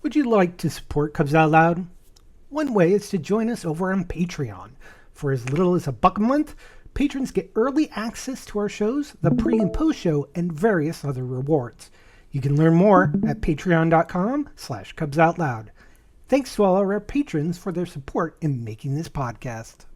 Would you like to support Cubs Out Loud? One way is to join us over on Patreon. For as little as $1 a month, patrons get early access to our shows, the pre and post show, and various other rewards. You can learn more at patreon.com/cubsoutloud. Thanks to all our patrons for their support in making this podcast.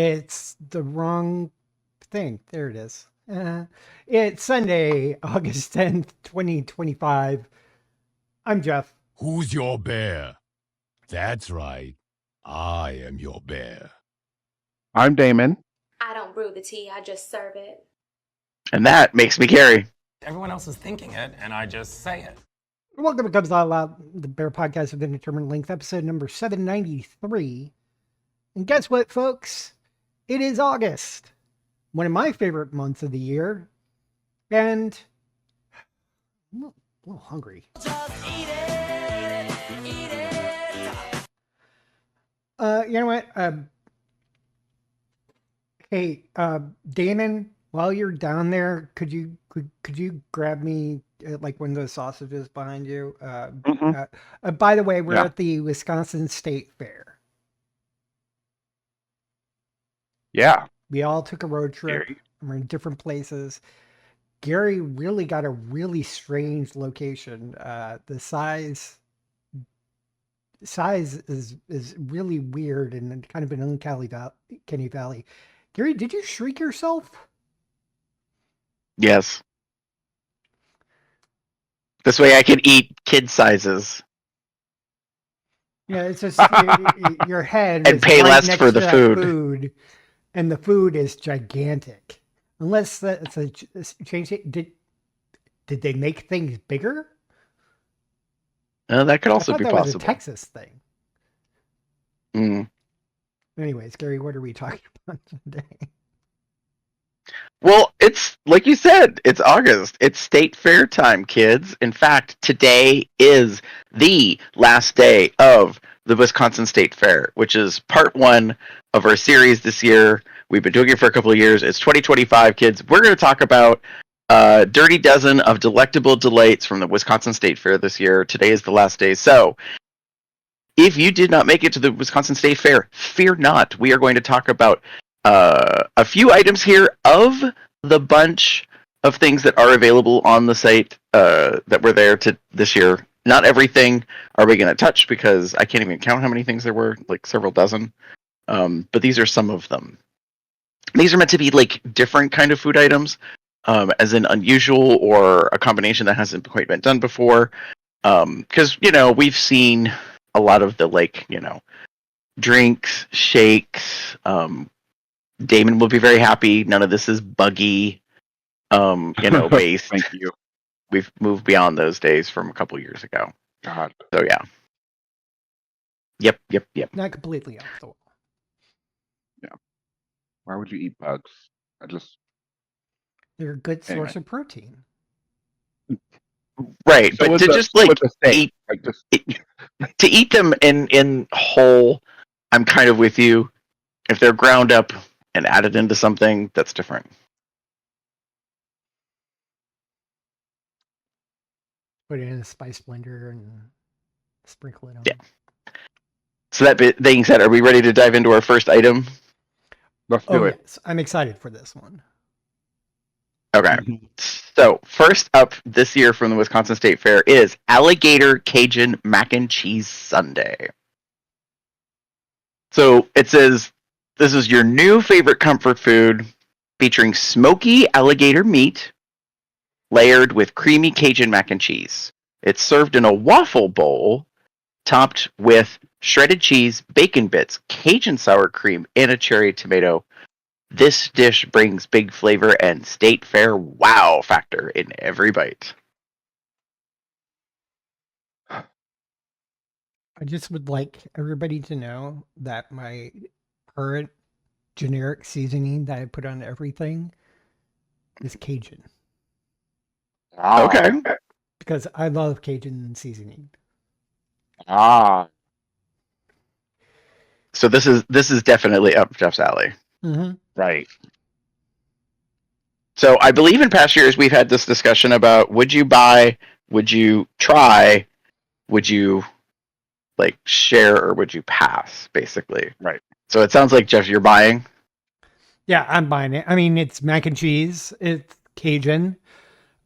It's the wrong thing. There it is. It's Sunday, August 10th, 2025. I'm Jeff. Who's your bear? That's right. I am your bear. I'm Damon. I don't brew the tea, I just serve it. And that makes me Gary. Everyone else is thinking it, and I just say it. Welcome to Cubs Out Loud, the Bear Podcast of Indeterminate Length, episode number 793. And guess what, folks? It is August, one of my favorite months of the year, and I'm a little hungry. Just eat it, eat it. You know what? Hey, Damon, while you're down there, could you grab me like one of those sausages behind you? By the way, we're at the Wisconsin State Fair. Yeah. We all took a road trip. Gary. We're in different places. Gary really got a really strange location. The size is really weird and kind of an uncanny valley. Gary, did you shrink yourself? Yes. This way I can eat kid sizes. Yeah, it's just your head and is pay right less next for to the that food. And the food is gigantic. Unless that's a change. Did they make things bigger? That could also be that possible. Was a Texas thing. Mm. Anyways, Gary, what are we talking about today? Well, it's like you said, it's August. It's state fair time, kids. In fact, today is the last day of the Wisconsin State Fair, which is part one of our series this year. We've been doing it for a couple of years. It's 2025, kids. We're going to talk about a dirty dozen of delectable delights from the Wisconsin State Fair this year. Today is the last day. So if you did not make it to the Wisconsin State Fair, fear not. We are going to talk about a few items here of the bunch of things that are available on the site that were there to this year. Not everything are we going to touch because I can't even count how many things there were, like several dozen. But these are some of them. These are meant to be like different kind of food items, as in unusual or a combination that hasn't quite been done before. Because, we've seen a lot of the drinks, shakes. Damon will be very happy. None of this is buggy, based. Thank you. We've moved beyond those days from a couple years ago. God. So yeah. Yep. Not completely off the wall. Yeah. Why would you eat bugs? They're a good source of protein. Right, So but to just eat, to eat them in whole, I'm kind of with you. If they're ground up and added into something, that's different. Put it in a spice blender and sprinkle it on. Yeah. So that being said, are we ready to dive into our first item? Let's do it. Yes. I'm excited for this one. Okay. So first up this year from the Wisconsin State Fair is Alligator Cajun Mac and Cheese Sundae. So it says, this is your new favorite comfort food featuring smoky alligator meat layered with creamy Cajun mac and cheese. It's served in a waffle bowl topped with shredded cheese, bacon bits, Cajun sour cream, and a cherry tomato. This dish brings big flavor and state fair wow factor in every bite. I just would like everybody to know that my current generic seasoning that I put on everything is Cajun Okay. because I love Cajun seasoning. Ah. So this is definitely up Jeff's alley. Mm-hmm. Right. So I believe in past years we've had this discussion about would you buy, would you try, would you like share, or would you pass, basically. Right. So it sounds like, Jeff, you're buying. Yeah, I'm buying it. I mean, it's mac and cheese. It's Cajun.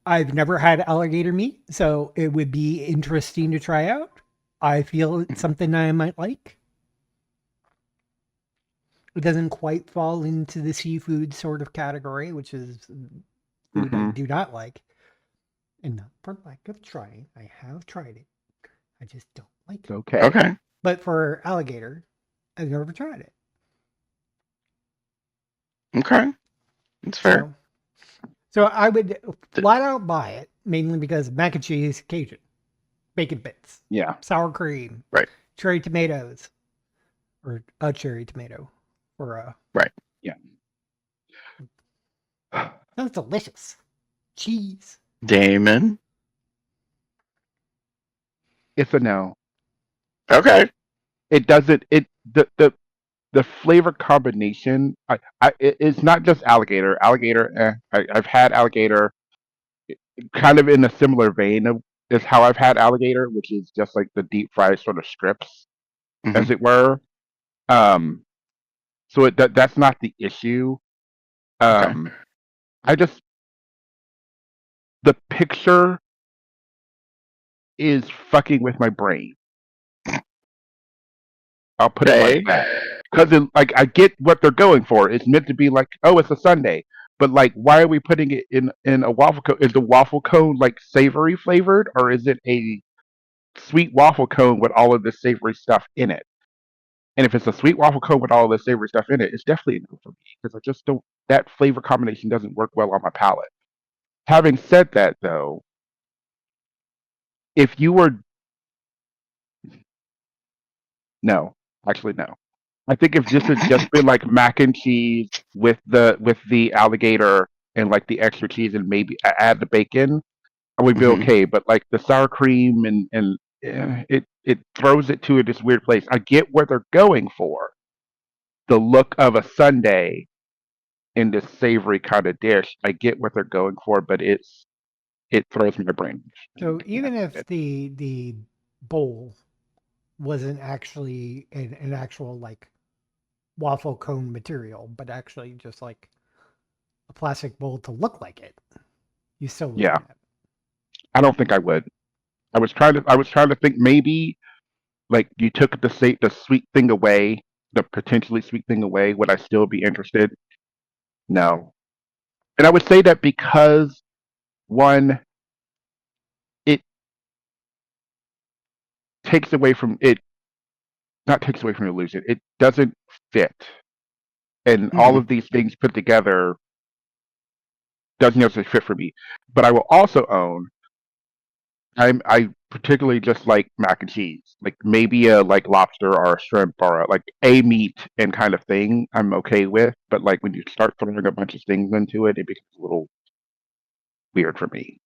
I've never had alligator meat, so it would be interesting to try out. I feel it's something I might like. It doesn't quite fall into the seafood sort of category, which is food I do not like. And not for lack of trying. I have tried it. I just don't like it. Okay. Okay. But for alligator, I've never tried it. Okay. That's fair. So I would flat out buy it, mainly because mac and cheese, Cajun, bacon bits, Yeah. sour cream, Right. cherry tomatoes, or a cherry tomato, or Right. Yeah. sounds delicious. Cheese. Damon. It's a no. Okay. It doesn't. The flavor combination. It's not just alligator. Alligator. I've had alligator, kind of in a similar vein of is how I've had alligator, which is just like the deep fried sort of strips, as it were. Um. So that's not the issue. I just the picture is fucking with my brain. I'll put it like that. Because like I get what they're going for. It's meant to be like, oh, it's a Sunday, but like, why are we putting it in a waffle cone? Is the waffle cone like savory flavored, or is it a sweet waffle cone with all of this savory stuff in it? And if it's a sweet waffle cone with all of this savory stuff in it, it's definitely a no for me because I just don't. That flavor combination doesn't work well on my palate. Having said that, though, if you were no, actually no. I think if this had just been like mac and cheese with the alligator and like the extra cheese and maybe add the bacon, I would be okay. But like the sour cream and it throws it to this weird place. I get what they're going for, the look of a sundae in this savory kind of dish. I get what they're going for, but it throws my brain. So even if the bowl wasn't actually an actual like waffle cone material, but actually just like a plastic bowl to look like it, you still would. Yeah. I don't think I would. I was trying to think maybe like you took the sweet thing away, the potentially sweet thing away, would I still be interested? No. And I would say that because one, it takes away from it not takes away from the illusion. It doesn't fit. And all of these things put together doesn't necessarily fit for me. But I will also own I particularly just like mac and cheese. Like maybe a like lobster or a shrimp or like a meat and kind of thing I'm okay with. But like when you start throwing a bunch of things into it, it becomes a little weird for me.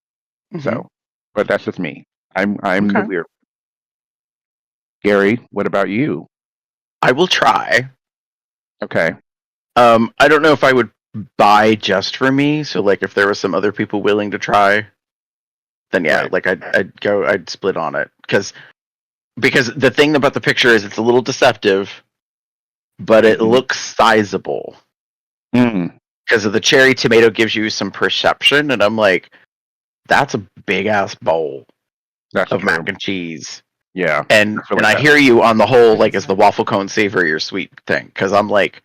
So but that's just me. I'm the weird. Gary, what about you? I will try. Okay. I don't know if I would buy just for me. So like if there was some other people willing to try, then yeah, Right. like I'd split on it because the thing about the picture is it's a little deceptive, but it looks sizable Mm, because of the cherry tomato gives you some perception, and I'm like, that's a big ass bowl that's of true. mac and cheese. Yeah. And feel like I that. hear you on the whole, like, is the waffle cone savory or sweet thing? Because I'm like,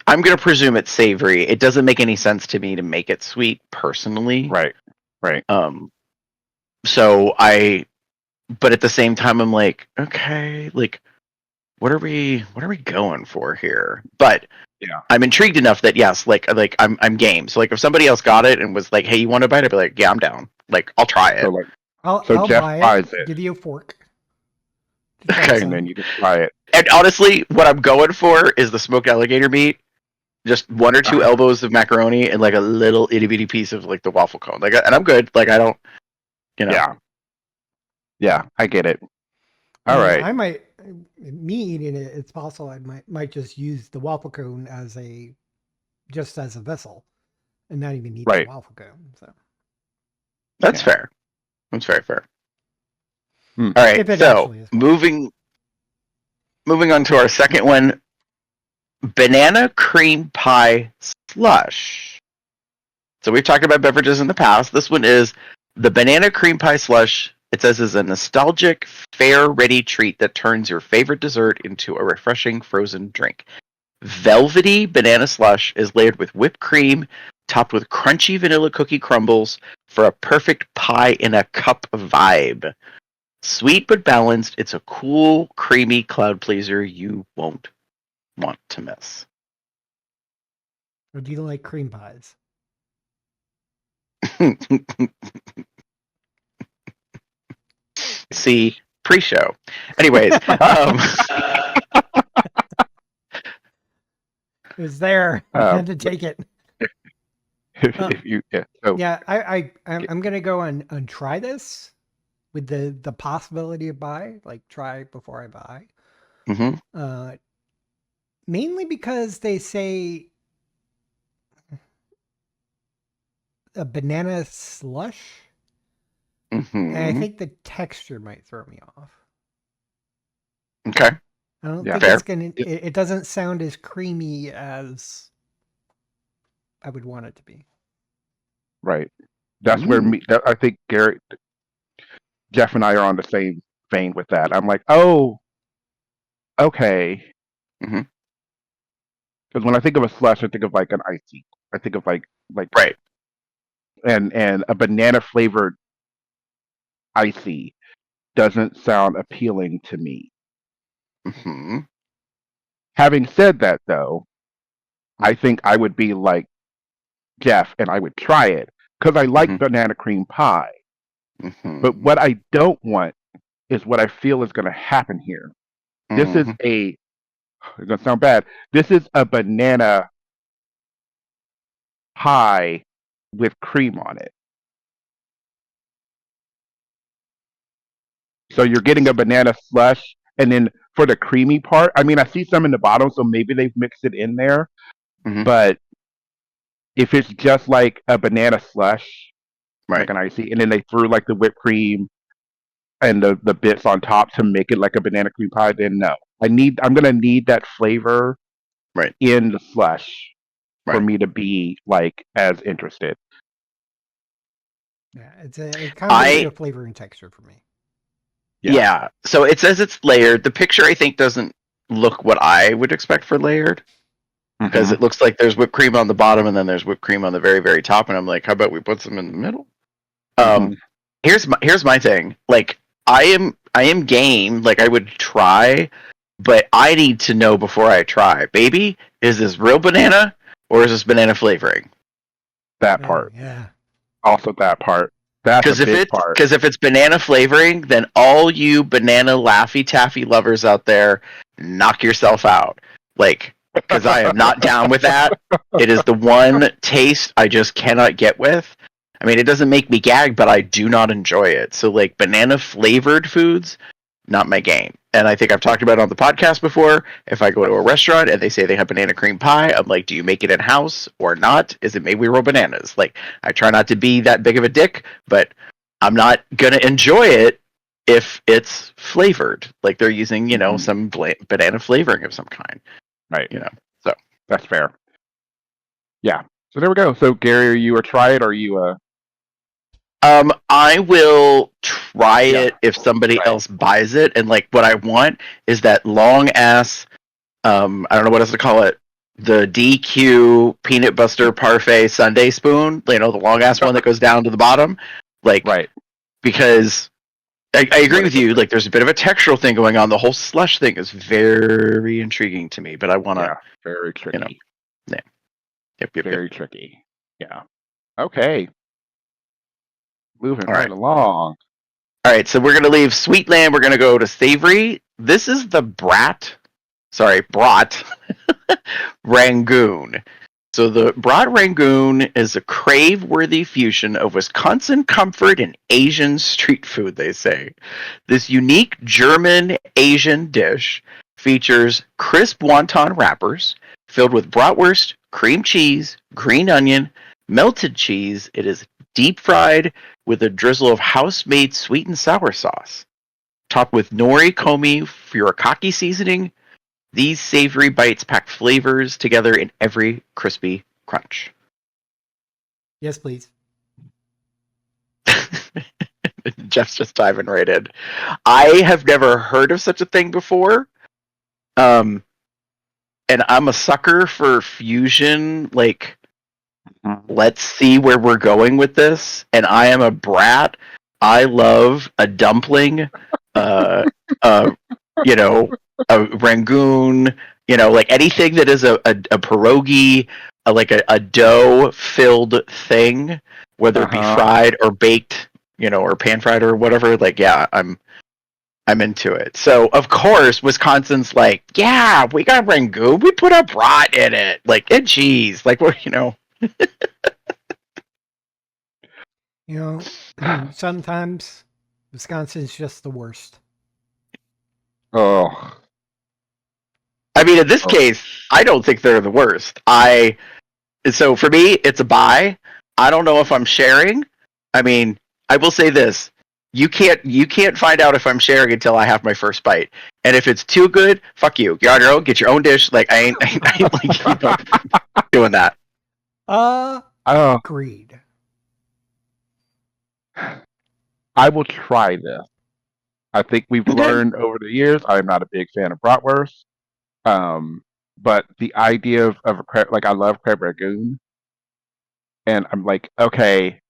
I'm gonna presume it's savory. It doesn't make any sense to me to make it sweet personally. Right. Right. But at the same time, I'm like, okay, like, what are we going for here? But Yeah. I'm intrigued enough that yes, like I'm game. So like, if somebody else got it and was like, hey, you want to bite it? I'd be like, yeah, I'm down. Like, I'll try it. So like I'll Jeff buy buys it, it. give you a fork. to try Okay, some. and then you can try it. And honestly, what I'm going for is the smoked alligator meat. Just one or two elbows of macaroni and like a little itty bitty piece of like the waffle cone. Like, and I'm good. Like, I don't, you know. Yeah, I get it. All And right. I might, me eating it, it's possible I might just use the waffle cone just as a vessel and not even eat the Right. waffle cone. So That's Yeah. fair. That's very fair. Hmm. All right, if it so actually is possible. moving on to our second one, banana cream pie slush. So we've talked about beverages in the past. This one is the banana cream pie slush. It says is a nostalgic, fair-ready treat that turns your favorite dessert into a refreshing frozen drink. Velvety banana slush is layered with whipped cream, topped with crunchy vanilla cookie crumbles for a perfect pie in a cup vibe. Sweet but balanced, it's a cool, creamy cloud pleaser you won't want to miss. Or do you like cream pies? See, pre-show. Anyways, It was there. I had to take it. if you so Yeah, I'm gonna go and try this with the possibility of buy, like try before I buy. mhm. Mainly because they say a banana slush, and I Mhm. think the texture might throw me off. Okay. I don't Yeah. think Fair. it's gonna. It doesn't sound as creamy as I would want it to be. right. That's where I think Jeff and I are on the same vein with that. I'm like, oh, okay. Mhm. Because when I think of a slush, I think of like an icy. I think of like Right. and a banana flavored icy doesn't sound appealing to me. Mhm. Having said that, though, I think I would be like Jeff and I would try it because I like Mhm. banana cream pie. But Mhm. what I don't want is what I feel is going to happen here. This is Mhm. it's going to sound bad. This is a banana pie with cream on it. So you're getting a banana slush, and then for the creamy part, I mean, I see some in the bottom, so maybe they've mixed it in there. Mhm. But if it's just like a banana slush, like Right. an icy, and then they threw like the whipped cream and the bits on top to make it like a banana cream pie, then no. I'm gonna need that flavor Right. in the slush for Right. me to be like as interested. Yeah, it's a combination I of flavor and texture for me. Yeah. So it says it's layered. The picture I think doesn't look what I would expect for layered because Mhm. it looks like there's whipped cream on the bottom and then there's whipped cream on the very very top and I'm like, how about we put some in the middle? Um Mhm. here's my thing. Like I am game, like I would try, but I need to know before I try. Baby, is this real banana or is this banana flavoring? That Oh part. yeah, Also that part. That's a big part. Because if it's banana flavoring, then all you banana laffy taffy lovers out there, knock yourself out. Like, because I am not down with that. It is the one taste I just cannot get with. I mean, it doesn't make me gag, but I do not enjoy it. So, like, banana flavored foods, not my game. And I think I've talked about it on the podcast before. If I go to a restaurant and they say they have banana cream pie, I'm like, do you make it in house or not? Is it made with real bananas? Like, I try not to be that big of a dick, but I'm not gonna enjoy it if it's flavored. Like they're using, Mhm. some banana flavoring of some kind. Right. So That's fair. Yeah. So there we go. So Gary, are you a try it or are you a I will try Yeah. it if somebody else buys it. And like what I want is that long ass I don't know what else to call it. The DQ peanut butter parfait Sunday spoon, the long ass one that goes down to the bottom. Like right? because I agree What with is you. it? Like, there's a bit of a textural thing going on. The whole slush thing is very intriguing to me, but I want to, Yeah. Very tricky. yeah. Yep. Very tricky. Yeah. Okay. Moving All right right. along. All right. So we're going to leave Sweetland. We're going to go to Savory. this is the brat Rangoon. So the brat Rangoon is a crave-worthy fusion of Wisconsin comfort and Asian street food, they say. This unique German Asian dish features crisp wonton wrappers filled with bratwurst, cream cheese, green onion, melted cheese. It is deep fried with a drizzle of house-made sweet and sour sauce. Topped with nori komi furikake seasoning, these savory bites pack flavors together in every crispy crunch. Yes, please. Jeff's just diving right in. I have never heard of such a thing before. And I'm a sucker for fusion, like, let's see where we're going with this. And I am a brat. I love a dumpling, you know, a rangoon, like anything that is a pierogi, like a dough-filled thing, whether it be fried or baked, or pan-fried or whatever. Like, yeah, I'm into it. So, of course, Wisconsin's like, yeah, we got rangoon. We put a brat in it, like, and cheese. Like, what, Sometimes Wisconsin's just the worst. Oh. I mean, in this case, I don't think they're the worst. So for me, it's a buy. I don't know if I'm sharing. I mean, I will say this. You can't find out if I'm sharing until I have my first bite. And if it's too good, fuck you. You're on your own. Get your own dish. Like, I ain't like, doing that. Agreed. I will try this. I think we've learned over the years. I'm not a big fan of bratwurst. But the idea of a crab, like, I love crab ragoon, and I'm like, okay,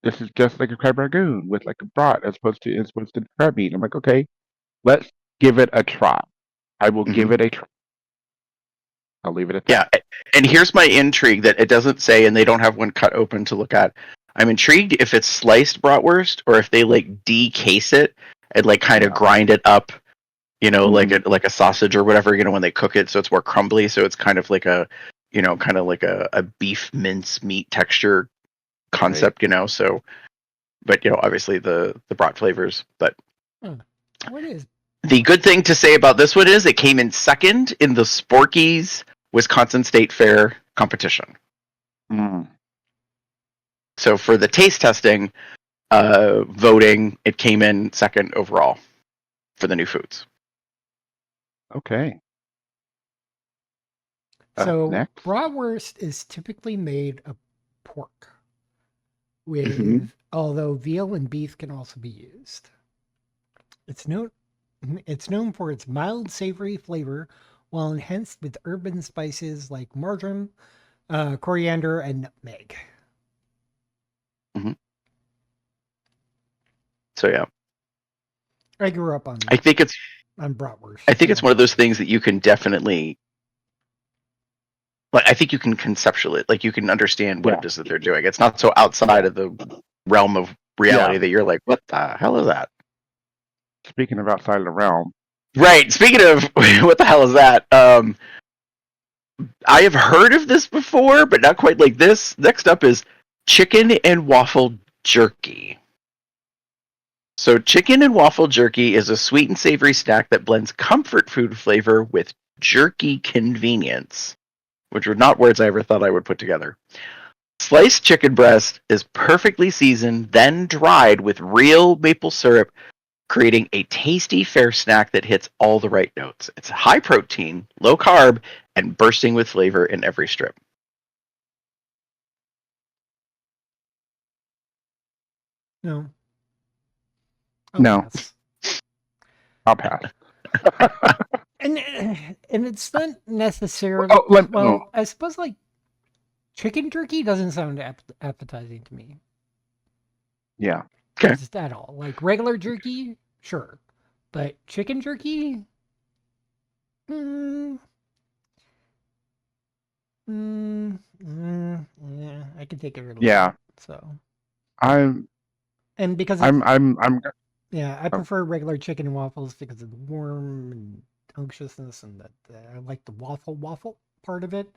this is just like a crab ragoon with like a brat as opposed to crab meat. I'm like, okay, let's give it a try. I will give it a try. I'll leave it at that. Yeah, and here's my intrigue that it doesn't say, and they don't have one cut open to look at. I'm intrigued if it's sliced bratwurst or if they like decase it and like kind of grind it up, like a sausage or whatever, when they cook it, so it's more crumbly, so it's kind of like a beef mince meat texture concept, So, but obviously the brat flavors. But what is the good thing to say about this one is it came in second in the Sporky's Wisconsin State Fair competition. So for the taste testing voting, it came in second overall for the new foods. Okay. So next. bratwurst is typically made of pork, with although veal and beef can also be used. It's known for its mild, savory flavor, while enhanced with urban spices like marjoram, coriander, and nutmeg. So yeah, I grew up on. I think it's bratwurst. I think it's one of those things that you can definitely, like, I think you can conceptualize it, like you can understand what it is that they're doing. It's not so outside of the realm of reality that you're like, what the hell is that? Speaking of outside of the realm. Right. Speaking of what the hell is that? I have heard of this before, but not quite like this. Next up is chicken and waffle jerky. So chicken and waffle jerky is a sweet and savory snack that blends comfort food flavor with jerky convenience, which were not words I ever thought I would put together. Sliced chicken breast is perfectly seasoned, then dried with real maple syrup, creating a tasty fair snack that hits all the right notes. It's high protein, low carb, and bursting with flavor in every strip. No. No. I'll pass. And it's not necessarily. I suppose like chicken jerky doesn't sound appetizing to me. Yeah. Okay. Just at all. Like regular jerky, sure, but chicken jerky. Yeah, I can take it or leave it. So And because I'm Yeah, I Oh. prefer regular chicken and waffles because of the warm and unctuousness, and that I like the waffle part of it.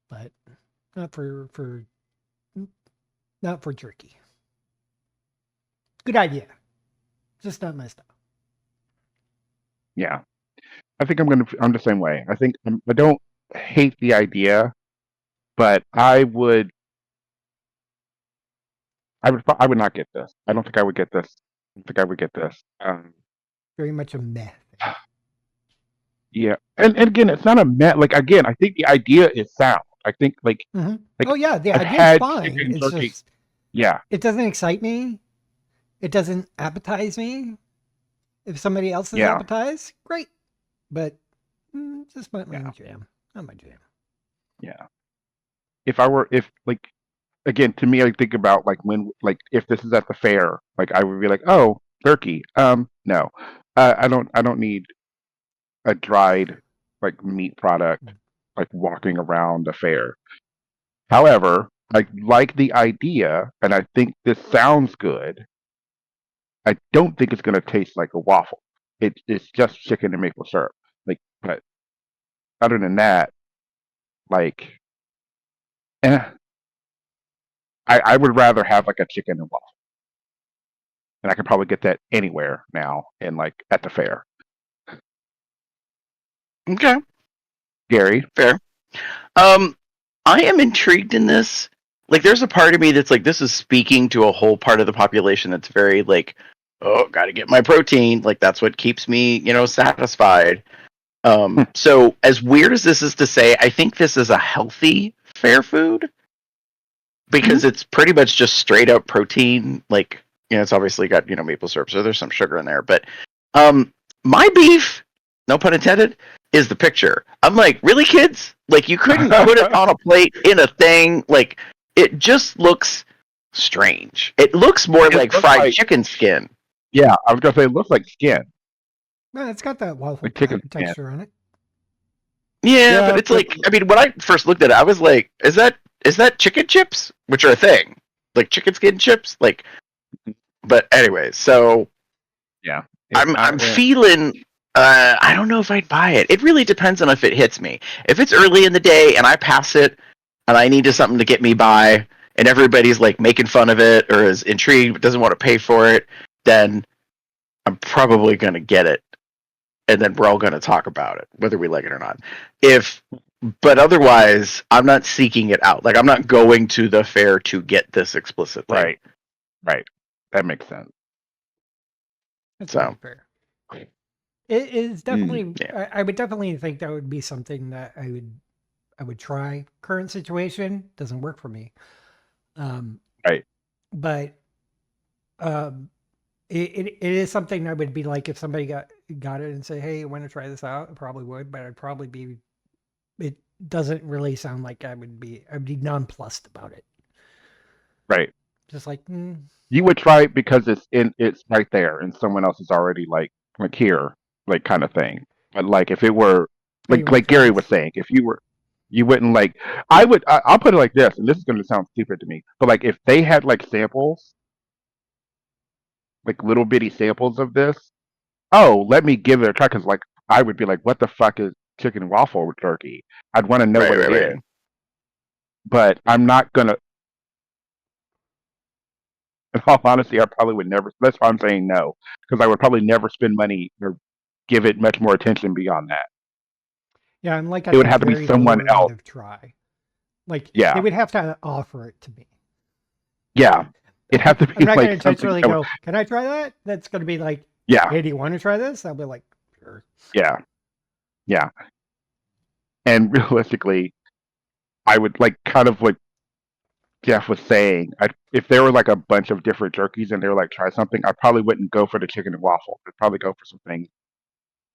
But not for not for jerky. Good idea, just not my style. Yeah, I think I'm the same way. I think I don't hate the idea, but I would not get this. I don't think I would get this. I don't think I would get this. Very much a meh thing. Yeah, and again, it's not a met. Like again, I think the idea is sound. I think like Oh yeah, the I've idea is had fine. chicken It's jerky. just Yeah, it doesn't excite me. It doesn't appetize me. If somebody else is yeah, appetized, great. But just not my yeah, jam. Not my jam. yeah. If like again, to me, I think about like when like if this is at the fair, like I would be like, oh, turkey. No, I don't need a dried like meat product like walking around the fair. However, I like the idea, and I think this sounds good. I don't think it's gonna taste like a waffle. It's just chicken and maple syrup. Like, but other than that, like, eh, I would rather have like a chicken and waffle, and I could probably get that anywhere now, and like at the fair. Okay, Gary, fair. I am intrigued in this. Like, there's a part of me that's like, this is speaking to a whole part of the population that's very like, oh, gotta get my protein. Like, that's what keeps me, satisfied. So as weird as this is to say, I think this is a healthy fair food because it's pretty much just straight up protein. Like, it's obviously got, maple syrup, so there's some sugar in there. But my beef, no pun intended, is the picture. I'm like, really, kids? Like, you couldn't put it on a plate in a thing? Like, it just looks strange. It looks more it like looks fried like chicken skin. yeah, I was gonna say it looks like skin, No, it's got that waffle like chicken skin. texture on it. Yeah, but Yeah, it's like, I mean, when I first looked at it, I was like, is that chicken chips, which are a thing, like chicken skin chips, like. But anyway, so yeah. I'm feeling. I don't know if I'd buy it. It really depends on if it hits me. If it's early in the day and I pass it, and I needed something to get me by, and everybody's like making fun of it or is intrigued but doesn't want to pay for it, then I'm probably gonna get it, and then we're all gonna talk about it, whether we like it or not. But otherwise, I'm not seeking it out. Like, I'm not going to the fair to get this explicit thing. Right, right. That makes sense. That's So. very fair. It is definitely. Yeah. I would definitely think that would be something that I would try. Current situation doesn't work for me. Right. But it is something I would be like if somebody got it and say, "Hey, I want to try this out." I probably would, but I'd probably be. It doesn't really sound like I would be. I'd be nonplussed about it. Right. Just like, You would try it because it's right there, and someone else is already like here, like kind of thing. But like if it were "Hey, you want like to try Gary this?" was saying, if you wouldn't like. I'll put it like this, and this is going to sound stupid to me, but like if they had like samples, like little bitty samples of this, oh, let me give it a try because like I would be like, what the fuck is chicken and waffle with turkey? I'd want to know what it is, but I'm not gonna. In all honesty, I probably would never. That's why I'm saying no, because I would probably never spend money or give it much more attention beyond that. Yeah, I'm like It at would the have to be very someone lower end else. of try. Like they Yeah, would have to offer it to me. yeah. It'd have to I'm be not going to like something. intentionally go, "Can I try that?" That's going to be like, Yeah, "Hey, do you want to try this?" I'll be like, "Sure." yeah, yeah. And realistically, I would like kind of what Jeff was saying. If there were like a bunch of different turkeys and they were like try something, I probably wouldn't go for the chicken and waffle. I'd probably go for something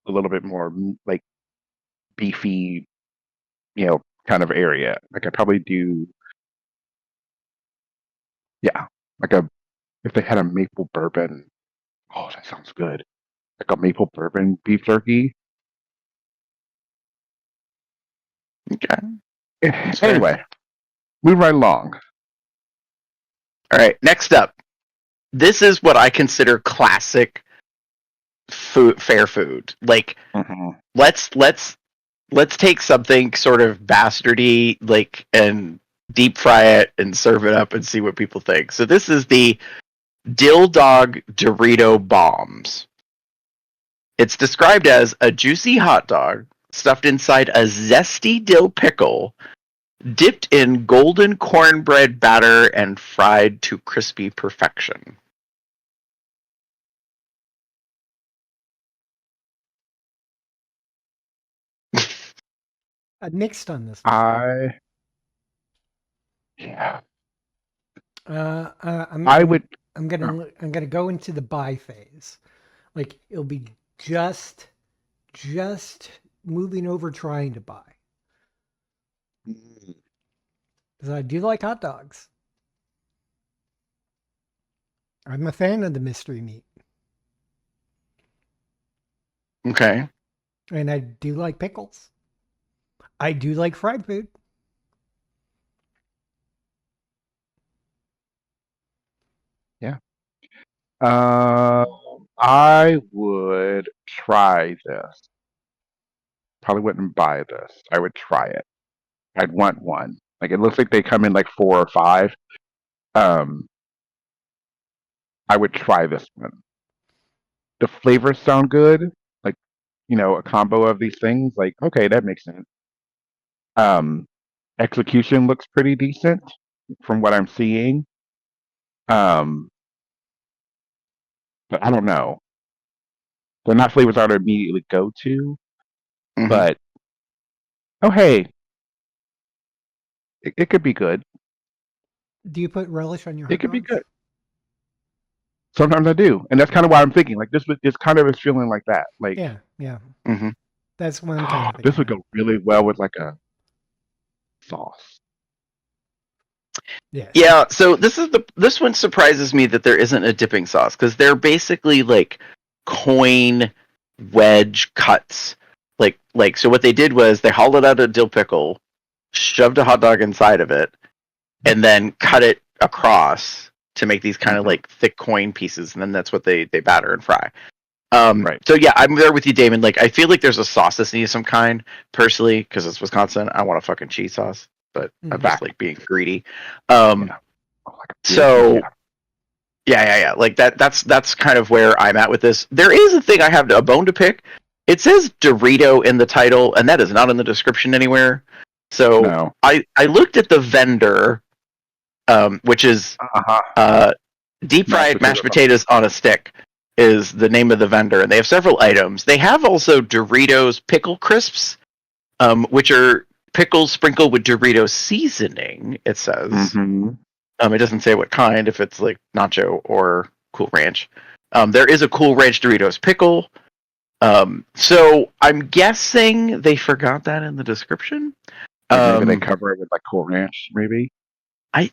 a little bit more like beefy, kind of area. Like I'd probably do, yeah, like a if they had a maple bourbon. Oh, that sounds good. Like a maple bourbon beef jerky. Okay. Anyway, move right along. All right, next up. This is what I consider classic food, fair food. Like, Mhm. let's take something sort of bastardy, like, and deep fry it and serve it up and see what people think. So this is the Dill Dog Dorito Bombs. It's described as a juicy hot dog stuffed inside a zesty dill pickle, dipped in golden cornbread batter and fried to crispy perfection. Next on this one. I yeah. I'm I I'm, would. I'm gonna go into the buy phase. Like it'll be just moving over trying to buy because I do like hot dogs. I'm a fan of the mystery meat, Okay. and I do like pickles. I do like fried food. Yeah. I would try this. Probably wouldn't buy this. I would try it. I'd want one. Like it looks like they come in like 4 or 5. Um, I would try this one. The flavors sound good. Like, a combo of these things. Like, okay, that makes sense. Um, execution looks pretty decent from what I'm seeing. Um, but I don't know. They're not flavors I would immediately go to. Mm-hmm. But oh hey, it could be good. Do you put relish on your It hot could be dogs? good. Sometimes I do, and that's kind of why I'm thinking like this kind of is feeling like that. Like Yeah, yeah. Mm-hmm. That's what I'm kind of this thinking. would go really well with like a sauce. Yes. Yeah, so this one surprises me that there isn't a dipping sauce because they're basically like coin wedge cuts. Like so what they did was they hollowed out a dill pickle, shoved a hot dog inside of it, and then cut it across to make these kind of Mhm. like thick coin pieces, and then that's what they batter and fry. Right. So yeah, I'm there with you, Damon. Like I feel like there's a sauce that's needed some kind, personally, because it's Wisconsin. I want a fucking cheese sauce, but I'm just like being greedy. Yeah. Oh, like a So yeah. yeah. Like that's kind of where I'm at with this. There is a thing I have a bone to pick. It says Dorito in the title, and that is not in the description anywhere. So No. I looked at the vendor, which is Uh-huh. deep fried mashed potato. potatoes on a stick is the name of the vendor, and they have several items. They have also Doritos pickle crisps, which are pickles sprinkled with Doritos seasoning. It says. Mm-hmm. It doesn't say what kind, if it's like nacho or Cool Ranch. There is a Cool Ranch Doritos pickle. So I'm guessing they forgot that in the description. Like maybe they cover it with like Cool Ranch, maybe. I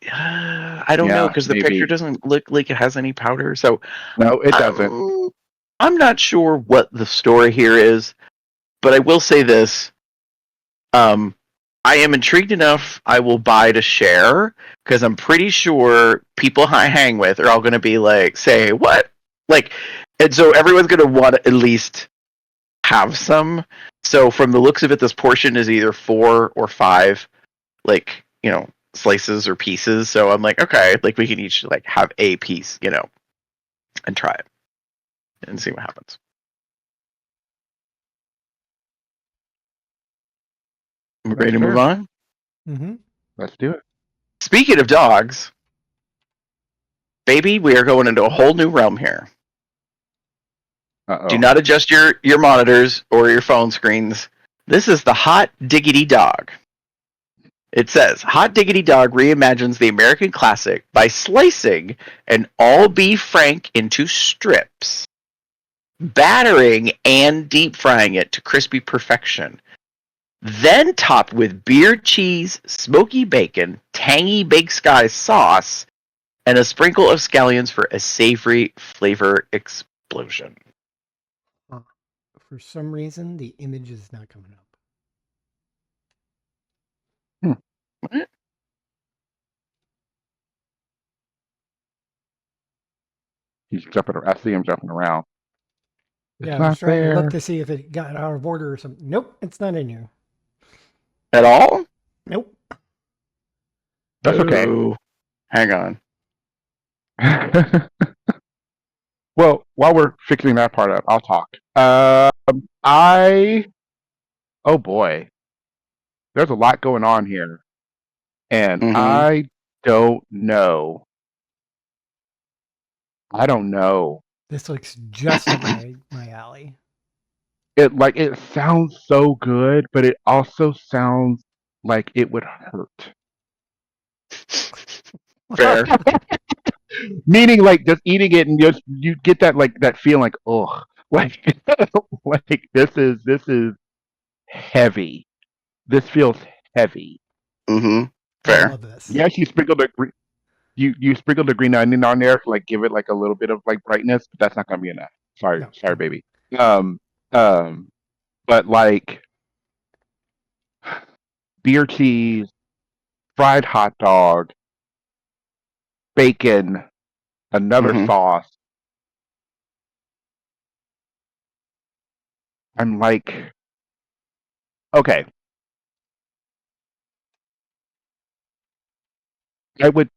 don't know Yeah, because the picture maybe. doesn't look like it has any powder. So No, it doesn't. I'm not sure what the story here is, but I will say this. I am intrigued enough. I will buy to share because I'm pretty sure people I hang with are all going to be like, say what? Like, and so everyone's going to want to at least have some. So from the looks of it, this portion is either 4 or 5, like, slices or pieces. So I'm like, okay, like we can each like have a piece, and try it and see what happens. We're ready to move on? Mm-hmm. Let's do it. Speaking of dogs, baby, we are going into a whole new realm here. Uh-oh. Do not adjust your monitors or your phone screens. This is the Hot Diggity Dog. It says, Hot Diggity Dog reimagines the American classic by slicing an all-beef frank into strips, battering and deep frying it to crispy perfection, then topped with beer cheese, smoky bacon, tangy Big Sky sauce, and a sprinkle of scallions for a savory flavor explosion. For some reason, the image is not coming up. What? He's jumping. I see him jumping around. It's Yeah, I was not trying to look there to see if it got out of order or something. Nope, it's not in here. At all? Nope. That's okay. Boo. Hang on. Well, while we're fixing that part up, I'll talk. I oh boy, there's a lot going on here, and Mm-hmm. I don't know. I don't know. This looks just up my alley. It sounds so good, but it also sounds like it would hurt. Fair. Meaning, like just eating it and just you get that like that feeling like oh, like like this is heavy. This feels heavy. Mm-hmm. I Fair. love this. Yes, you sprinkled the green onion on there to like give it like a little bit of like brightness, but that's not gonna be enough. Sorry, No. sorry, baby. Um, um, but like beer cheese, fried hot dog, bacon, another Mm-hmm. sauce. I'm like, okay, I would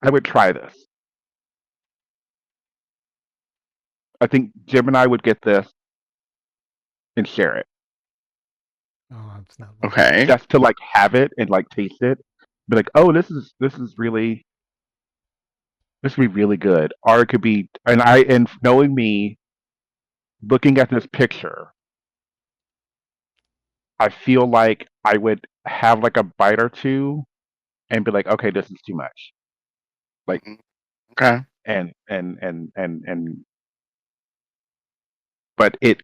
I would try this. I think Jim and I would get this and share it Oh, it's not. Okay. just to like have it and like taste it. Be like, oh, this is really this would be really good. Or it could be, and knowing me, looking at this picture, I feel like I would have like a bite or two and be like, okay, this is too much. Like, Okay. and but it,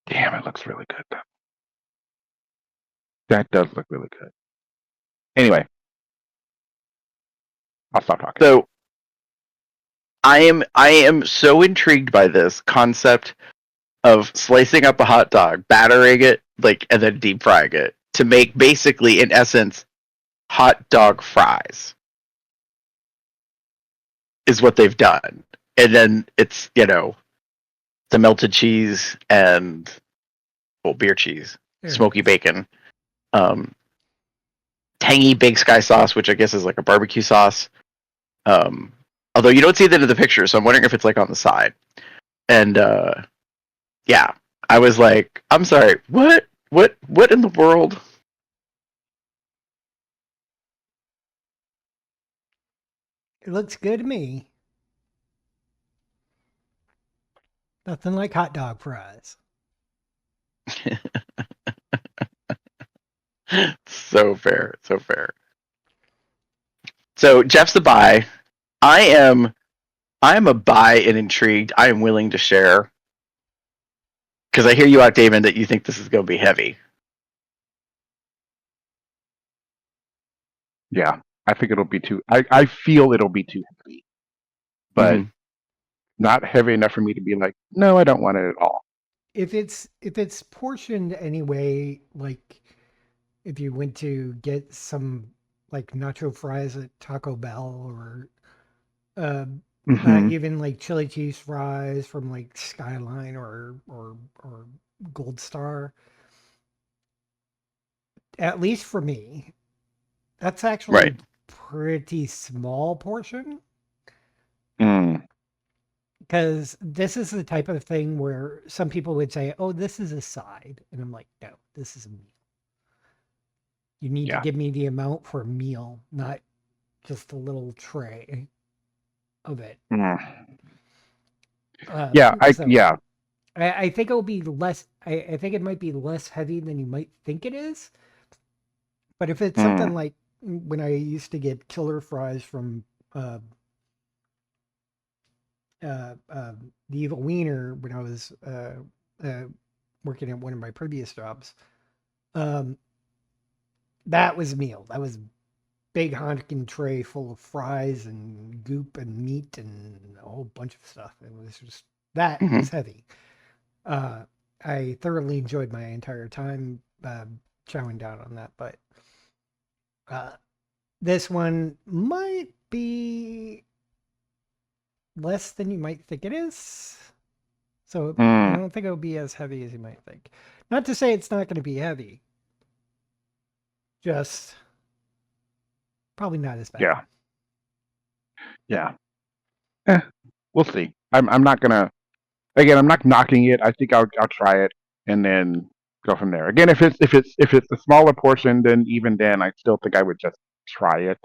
damn, it looks really good though. That does look really good. Anyway, I'll stop talking. So I am so intrigued by this concept of slicing up a hot dog, battering it, like, and then deep frying it to make basically, in essence, hot dog fries is what they've done. And then it's, the melted cheese and, well, beer cheese, There it smoky is. bacon, um, tangy Big Sky sauce, which I guess is like a barbecue sauce. Um, Although you don't see that in the picture, so I'm wondering if it's like on the side. And yeah, I was like, I'm sorry, what in the world? It looks good to me. Nothing like hot dog fries. So fair, so fair. So Jeff's the buy. I am a buy and intrigued. I am willing to share because I hear you out, Damon, that you think this is going to be heavy. Yeah, I think it'll be too. I feel it'll be too heavy, but Mhm. not heavy enough for me to be like, no, I don't want it at all. If it's portioned anyway, like if you went to get some like nacho fries at Taco Bell or uh, Hmm. even like chili cheese fries from like Skyline or Gold Star, at least for me, that's actually Right. a pretty small portion. Mm, Because this is the type of thing where some people would say, "Oh, this is a side," and I'm like, "No, this is a meal. You need to yeah. give me the amount for a meal, not just a little tray of it." Mm. Uh, Yeah. so Yeah. I think it'll be less. I think it might be less heavy than you might think it is. But if it's Mm. something like when I used to get killer fries from uh, the Evil Wiener when I was uh, working at one of my previous jobs. Um, that was a meal. That was big honking tray full of fries and goop and meat and a whole bunch of stuff. It was just that Mhm. was heavy. Uh, I thoroughly enjoyed my entire time chowing down on that, but uh, this one might be less than you might think it is. So I Mm, don't think it'll be as heavy as you might think. Not to say it's not going to be heavy. Just probably not as bad. yeah. Yeah. We'll see. I'm not gonna. Again, I'm not knocking it. I think I'll try it and then go from there. Again, if it's a smaller portion, then even then, I still think I would just try it.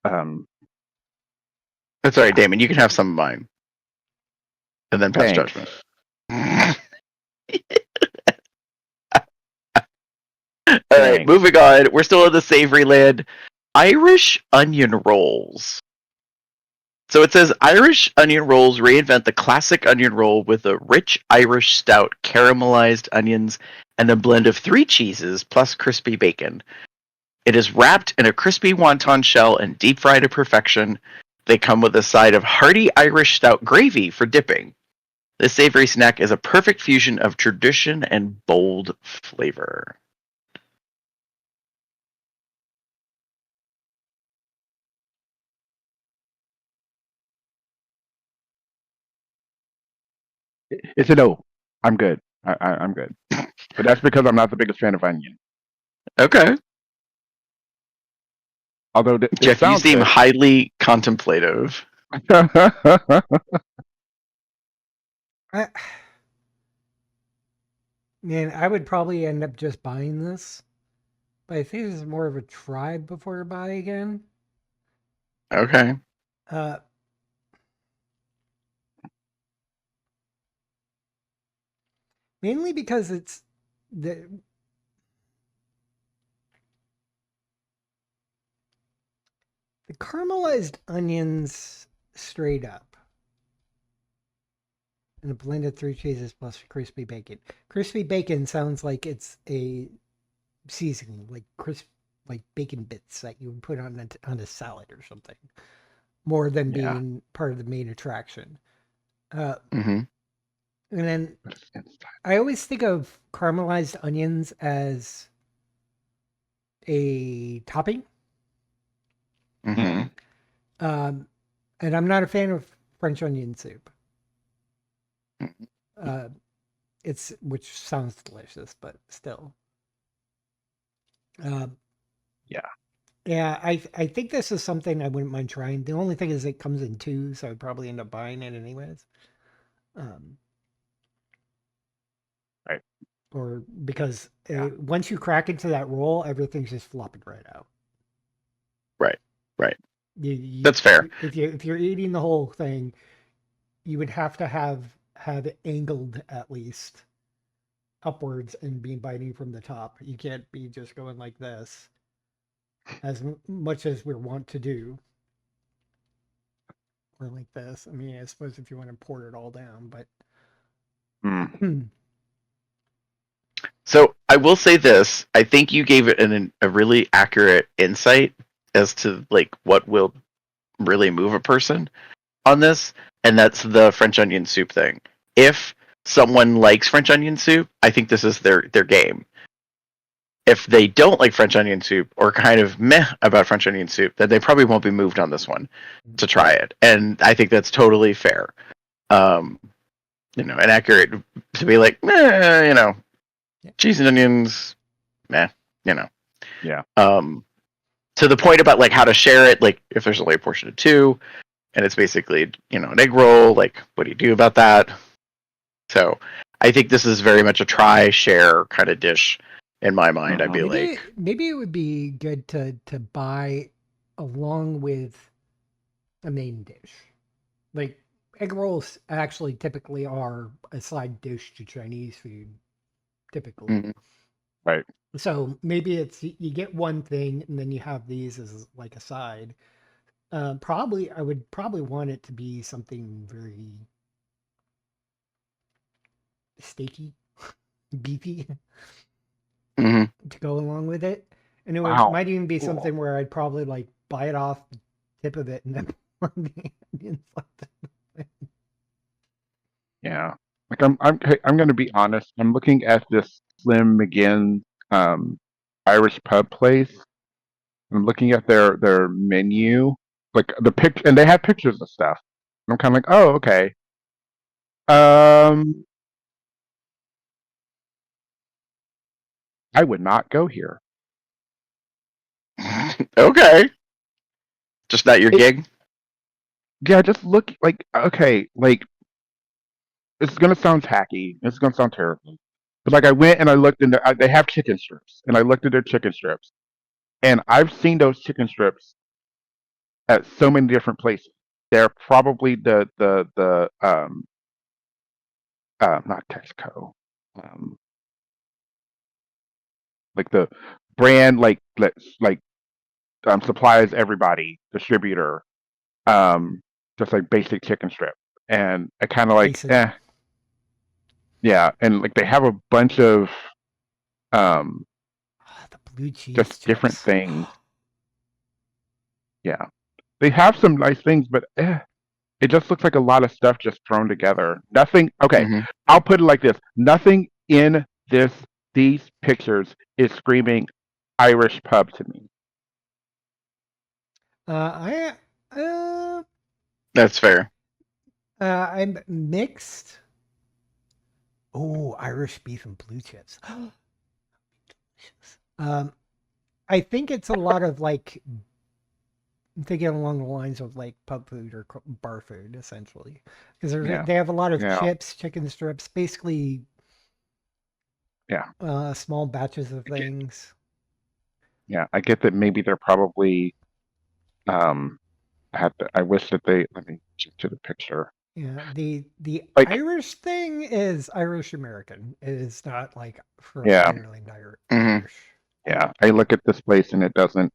Um, That's all right, Damon. You can have some of mine, and then pass thanks. judgment. All right, Thanks. moving on. We're still in the savory land. Irish onion rolls. So it says Irish onion rolls reinvent the classic onion roll with a rich Irish stout, caramelized onions, and a blend of 3 cheeses plus crispy bacon. It is wrapped in a crispy wonton shell and deep fried to perfection. They come with a side of hearty Irish stout gravy for dipping. This savory snack is a perfect fusion of tradition and bold flavor. It's a no. I'm good. I'm good. But that's because I'm not the biggest fan of onion. Okay. Although it Jeff, you sounds seem good. highly contemplative. I, man, I would probably end up just buying this. But I think this is more of a try before you buy again. Okay. Uh, mainly because it's the caramelized onions straight up. And a blend of 3 cheeses plus crispy bacon. Crispy bacon sounds like it's a seasoning, like bacon bits that you would put on a salad or something, more than Yeah. being part of the main attraction. Mm-hmm. And then I always think of caramelized onions as a topping. Mm-hmm. And I'm not a fan of French onion soup. Which sounds delicious, but still. Yeah. Yeah, I think this is something I wouldn't mind trying. The only thing is it comes in 2, so I'd probably end up buying it anyways. Right. Or because once you crack into that roll, everything's just flopping right out. Right. Right. You, That's fair. If you're eating the whole thing, you would have to have it angled at least upwards and be biting from the top. You can't be just going like this, as much as we want to do. Or like this. I mean, I suppose if you want to pour it all down, but Mm. So I will say this: I think you gave it a really accurate insight as to like what will really move a person on this, and that's the French onion soup thing. If someone likes French onion soup, I think this is their game. If they don't like French onion soup or kind of meh about French onion soup, then they probably won't be moved on this one to try it. And I think that's totally fair. And accurate to be like, cheese and onions, meh, Yeah. To the point about like how to share it, like if there's only a portion of 2, and it's basically an egg roll, like what do you do about that? So I think this is very much a try share kind of dish in my mind. I'd be like, maybe it would be good to buy along with a main dish. Like egg rolls actually typically are a side dish to Chinese food, typically. Mhm. Right. So maybe it's you get one thing and then you have these as like a side. I would probably want it to be something very steaky, beefy Mhm. to go along with it. And it Wow. might even be Cool. something where I'd probably like bite off the tip of it and then pour the onions like that. Yeah. Like I'm going to be honest. I'm looking at this Slim McGinn Irish pub place. I'm looking at their menu, like the pic, and they have pictures of stuff. And I'm kind of like, oh, okay. Um, I would not go here. Okay. Just not your gig? Yeah, just look like okay, like it's gonna sound tacky. It's gonna sound terrible. But like I went and I looked in they have chicken strips, and I looked at their chicken strips, and I've seen those chicken strips at so many different places. They're probably the not Texaco, um like the brand like supplies everybody distributor, just like basic chicken strip, and I kind of like Basic. yeah, and like they have a bunch of um The blue cheese just different chips. things. Yeah, they have some nice things, but it just looks like a lot of stuff just thrown together. Nothing. Okay, Mhm. I'll put it like this: nothing in these pictures is screaming Irish pub to me. That's fair. I'm mixed. Oh, Irish beef and blue chips. Delicious. I think it's a lot of like I'm thinking along the lines of like pub food or bar food, essentially, because Yeah, they have a lot of yeah, chips, chicken strips, basically yeah, small batches of I get, things. yeah. I get that maybe they're probably um. I wish that they let me check to the picture. Yeah, the Like, Irish thing is Irish American. It is not like from yeah, Ireland, hmm Irish. yeah. I look at this place and it doesn't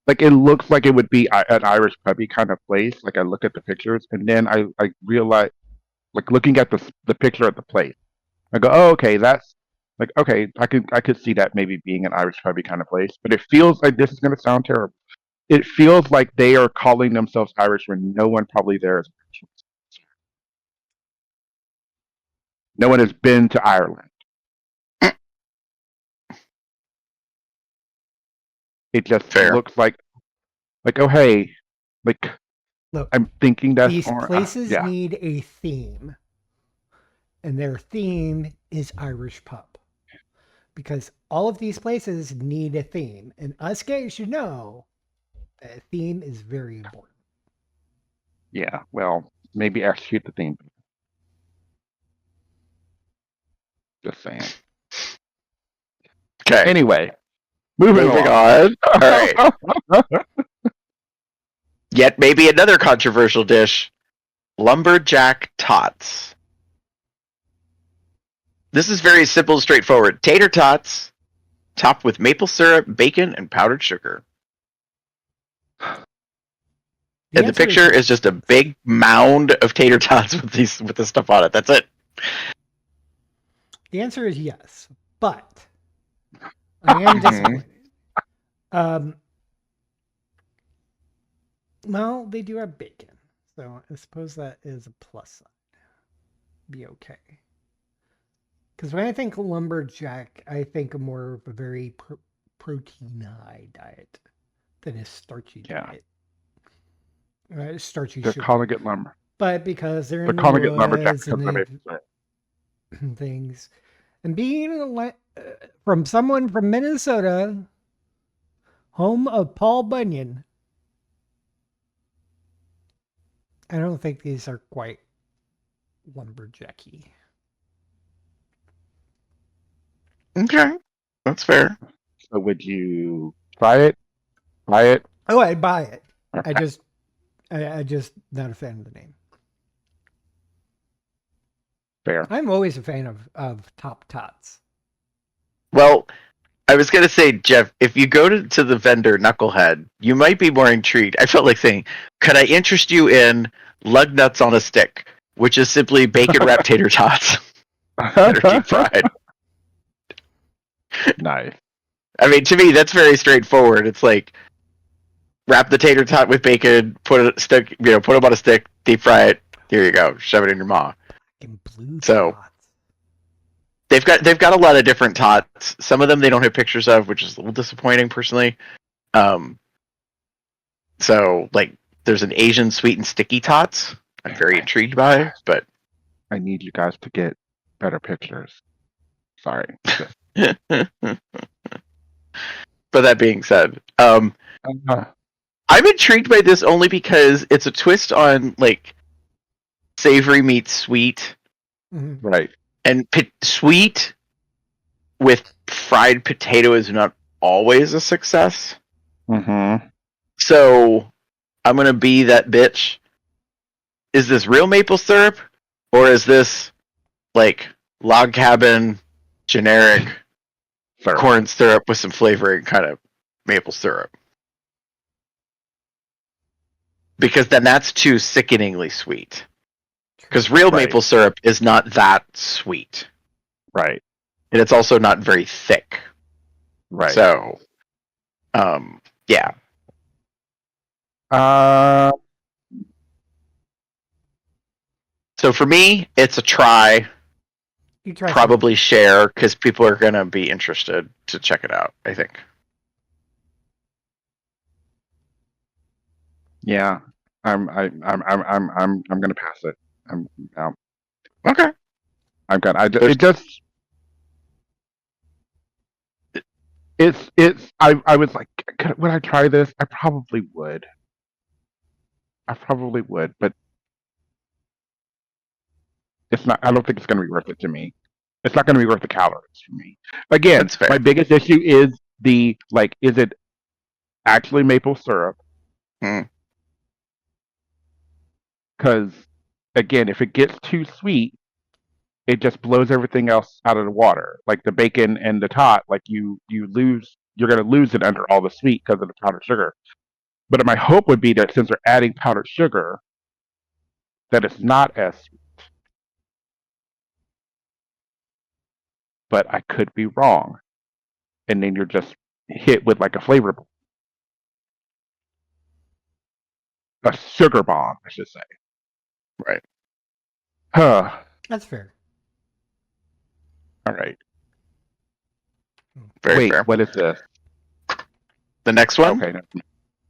like it looks like it would be an Irish pubby kind of place. Like I look at the pictures and then I realize like looking at the picture of the place. I go, oh, okay, that's like okay, I could see that maybe being an Irish pubby kind of place, but it feels like this is going to sound terrible. It feels like they are calling themselves Irish when no one probably there is. No one has been to Ireland. It just Fair. looks like oh hey, like Look, I'm thinking that's these for places yeah, need a theme, and their theme is Irish pub. Because all of these places need a theme, and us gays should know that a theme is very important. yeah. Well, maybe execute the theme. Just saying. Okay. Anyway, moving Moving along. on. All right. Yet maybe another controversial dish: lumberjack tots. This is very simple and straightforward. Tater tots topped with maple syrup, bacon, and powdered sugar. And the answer picture is just a big mound of tater tots with this stuff on it. That's it. The answer is yes, but I am disappointed. Well, they do have bacon, so I suppose that is a plus side. Be okay. Because when I think lumberjack, I think more of a very protein high diet than a starchy Yeah. diet. Starchy They're sugar. calling it lumber. But because they're They're in the calling it lumberjack woods because and of they it. things, and being from someone from Minnesota, home of Paul Bunyan, I don't think these are quite lumberjacky. Okay. That's fair. So would you try it? Buy it? Oh, I'd buy it. Okay. I just not a fan of the name. Fair. I'm always a fan of Top Tots. Well, I was going to say, Jeff, if you go to the vendor Knucklehead, you might be more intrigued. I felt like saying, could I interest you in lug nuts on a stick, which is simply bacon wrapped tater tots that are deep fried. Nice. I mean, to me, that's very straightforward. It's like wrap the tater tot with bacon, put them on a stick, deep fry it. Here you go, shove it in your maw. And blue So tots. they've got a lot of different tots. Some of them they don't have pictures of, which is a little disappointing, personally. So, like, there's an Asian sweet and sticky tots. I'm very intrigued by, but I need you guys to get better pictures. Sorry. but that being said, Uh, I'm intrigued by this only because it's a twist on like savory meets sweet, right. and sweet with fried potato is not always a success. Mm-hmm. So I'm gonna be that bitch. Is this real maple syrup, or is this like log cabin generic corn syrup with some flavoring kind of maple syrup? Because then that's too sickeningly sweet. Because real maple syrup is not that sweet. Right. And it's also not very thick. Right. So, yeah. So for me, it's a try. You try Probably share because people are gonna be interested to check it out. I think. Yeah. I'm gonna pass it. Okay. It just. I was like, would I try this? I probably would. But it's not. I don't think it's going to be worth it to me. It's not going to be worth the calories for me. Again, That's fair. my biggest issue is is it actually maple syrup? Because again, if it gets too sweet, it just blows everything else out of the water. Like the bacon and the tot, like you're going to lose it under all the sweet because of the powdered sugar. But my hope would be that since we're adding powdered sugar, that it's not as sweet. But I could be wrong. And then you're just hit with like a flavor, a sugar bomb, I should say. Right. That's fair. All right. Very fair. What is this? The next one? Okay.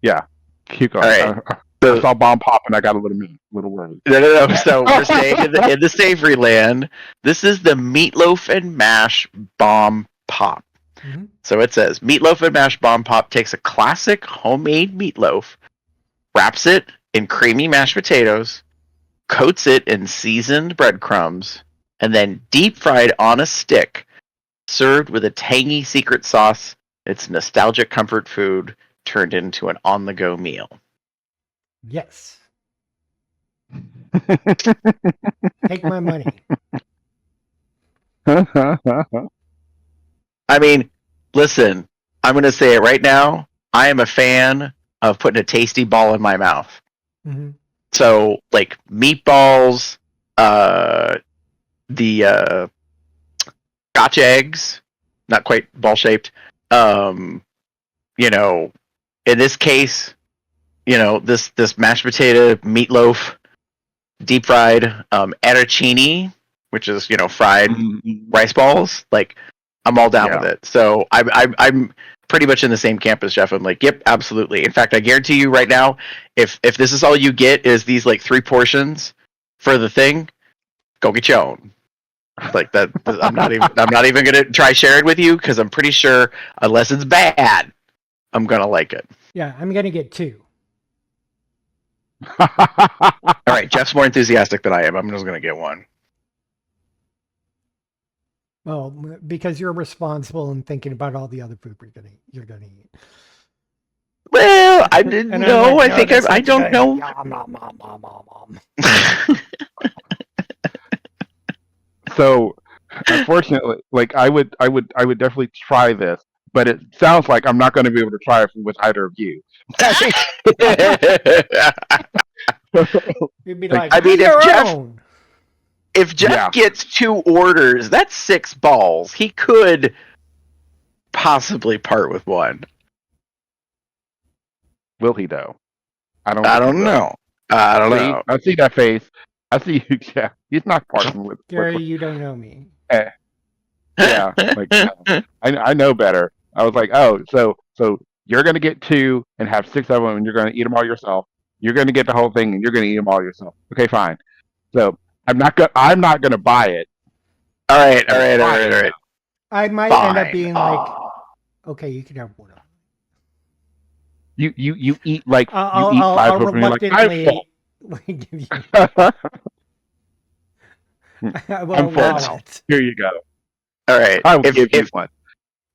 Yeah. Keep going. All right. I saw bomb pop and I got a little worried. No. So we're staying in the savory land. This is the meatloaf and mash bomb pop. Mm-hmm. So it says meatloaf and mash bomb pop takes a classic homemade meatloaf, wraps it in creamy mashed potatoes, coats it in seasoned breadcrumbs, and then deep fried on a stick, served with a tangy secret sauce. It's nostalgic comfort food turned into an on-the-go meal. Yes. Take my money. I mean, listen, I'm going to say it right now. I am a fan of putting a tasty ball in my mouth. Mm-hmm. So, like meatballs, the Scotch eggs, not quite ball shaped. In this case, this mashed potato meatloaf, deep fried, arancini, which is fried rice balls. Like, I'm all down with it. So I'm pretty much in the same camp as Jeff. I'm like, yep, absolutely. In fact, I guarantee you right now, if this is all you get is these like 3 portions for the thing, go get your own. Like that, I'm not even gonna try sharing with you because I'm pretty sure unless it's bad, I'm gonna like it. Yeah, I'm gonna get 2. All right, Jeff's more enthusiastic than I am. I'm just gonna get 1. Well, because you're responsible and thinking about all the other food you're gonna eat. Well, I didn't know. Like, I think I don't know. So, unfortunately, like I would definitely try this, but it sounds like I'm not going to be able to try it with either of you. You'd be like, I mean, if Jeff gets 2 orders, that's 6 balls. He could possibly part with 1. Will he though? I don't know. I don't know. I see that face. I see you, Jeff. He's not parting with. Gary, you don't know me. Yeah, like I know better. I was like, oh, so You're going to get 2 and have 6 of them, and you're going to eat them all yourself. You're going to get the whole thing, and you're going to eat them all yourself. Okay, fine. So I'm not going to buy it. All right. I might end up being like, okay, you can have one of them. You eat like I'll, you eat I'll, 5 I'll of them. And you're like, I'm reluctantly give you. full. I will I'm full allow now. it. Here you go. All right. I will give you one.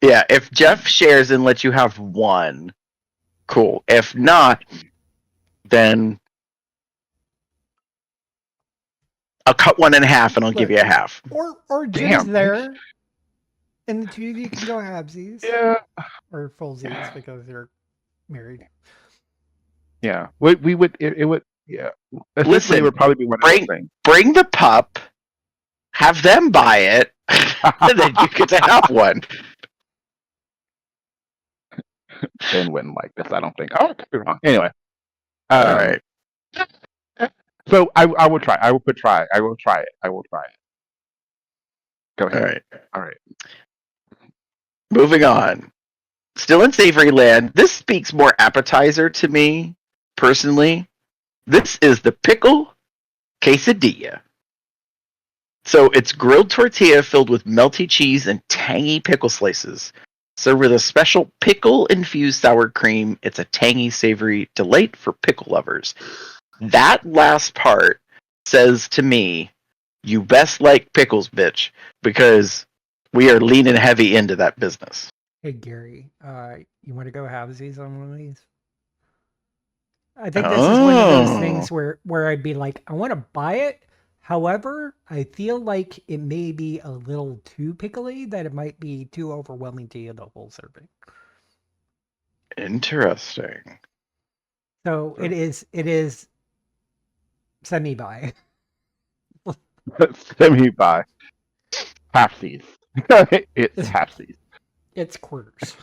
Yeah, if Jeff shares and lets you have one, cool. If not, then I'll cut one in half and I'll give you a half. Or Jim's Damn. there, and the two of you can go halvesies. Yeah. Or fullsies because you're married. Yeah. We would. It would. Yeah. Essentially, Listen, it would probably be one of those things. Bring the pup, have them buy it, and then you get to have one. Ben wouldn't like this, I don't think. Oh, I could be wrong. Anyway. All right. So I will try. I will try. I will try it. Go ahead. All right. Moving on. Still in savory land. This speaks more appetizer to me, personally. This is the pickle quesadilla. So it's grilled tortilla filled with melty cheese and tangy pickle slices. Served with a special pickle-infused sour cream. It's a tangy, savory delight for pickle lovers. That last part says to me, you best like pickles, bitch, because we are leaning heavy into that business. Hey Gary, you want to go halvesies on one of these? I think this is one of those things where I'd be like, I want to buy it. However, I feel like it may be a little too pickly, that it might be too overwhelming to eat the whole serving. Interesting. So it is semi-buy. Semi-buy. Halfsies. It's halfsies. It's quarters.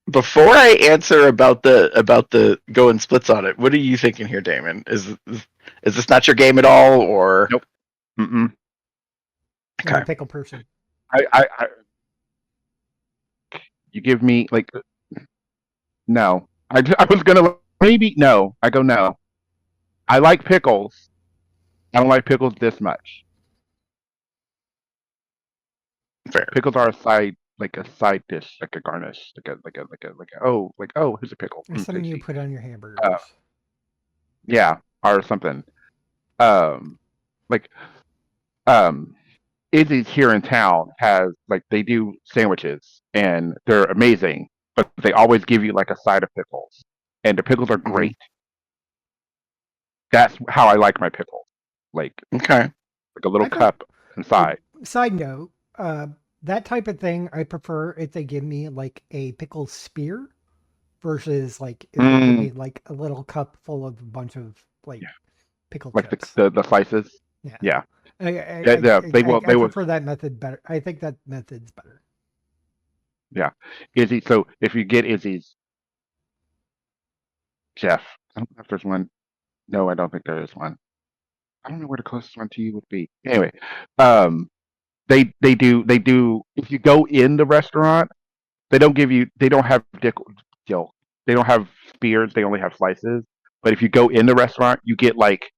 Before I answer about the going splits on it, what are you thinking here, Damon? Is this not your game at all, or nope? Mm-mm. Okay. I'm a pickle person. I you give me like no. I was gonna maybe no. I go no. I like pickles. I don't like pickles this much. Fair. Pickles are a side dish, like a garnish, like a here's a pickle. Or something you put on your hamburgers. Yeah, or something. Izzy's here in town has they do sandwiches and they're amazing, but they always give you like a side of pickles, and the pickles are great. That's how I like my pickles. Like a little cup inside. Side note, that type of thing I prefer if they give me like a pickle spear versus like if they give me like a little cup full of a bunch of pickle chips. The slices. Yeah. They will. prefer that method better. I think that method's better. Yeah, Izzy. So if you get Izzy's, Jeff, I don't know if there's one. No, I don't think there is one. I don't know where the closest one to you would be. Anyway, they do. If you go in the restaurant, they don't have they don't have spears. They only have slices. But if you go in the restaurant, you get like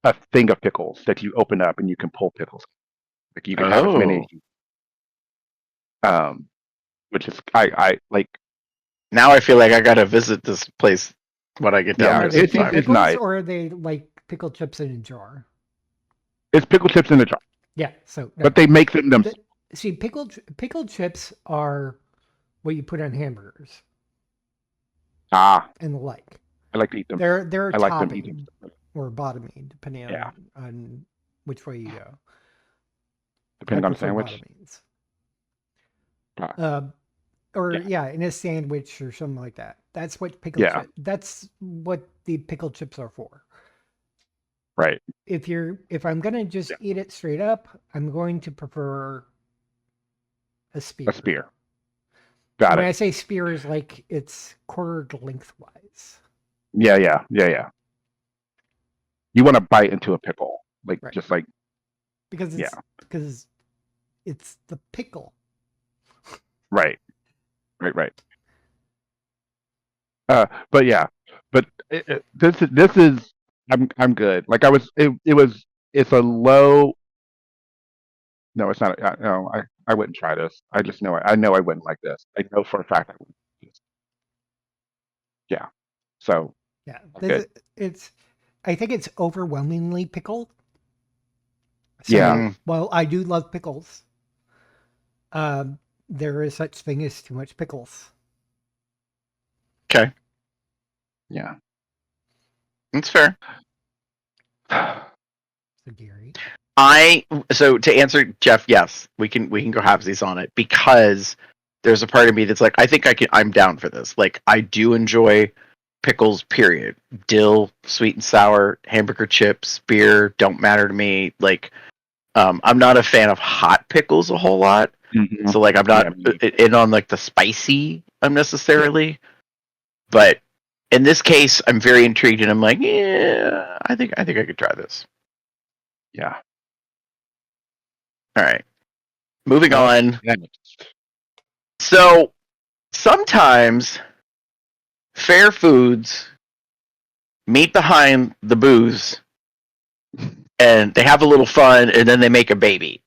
a thing of pickles that you open up and you can pull pickles. Like you can have as many as you, which is I like. Now I feel like I gotta visit this place when I get down there. It's nice. Or are they like pickle chips in a jar? It's pickle chips in a jar. Yeah. So, but they make them. See, pickled chips are what you put on hamburgers. And the like. I like to eat them. They're I topping like them eating or bottoming, depending on which way you go. Depending on the sandwich. In a sandwich or something like that. That's what that's what the pickle chips are for. Right. If I'm gonna just eat it straight up, I'm going to prefer a spear. A spear. Got it. When I say spear, is like it's quartered lengthwise. Yeah. You want to bite into a pickle, just like because it's the pickle. Right. right. But yeah, but this is I'm good. Like it's a low. No, it's not. No, I wouldn't try this. I just know I know I wouldn't like this. I know for a fact I wouldn't. Like this. Yeah. So Yeah, good. it's. I think it's overwhelmingly pickled. Yeah. So, while I do love pickles, um, there is such thing as too much pickles. Okay, Yeah. that's fair. So, Gary. So to answer Jeff, yes, we can go halvesies on it because there's a part of me that's like, I think I'm down for this. Like, I do enjoy pickles, period. Dill, sweet and sour, hamburger chips, beer, don't matter to me. Like, I'm not a fan of hot pickles a whole lot. Mhm. So like I'm not Yeah, in on like the spicy unnecessarily. But in this case, I'm very intrigued and I'm like, yeah, I think I could try this. yeah. All right. Moving on. Next. So sometimes fair foods meet behind the booze and they have a little fun and then they make a baby.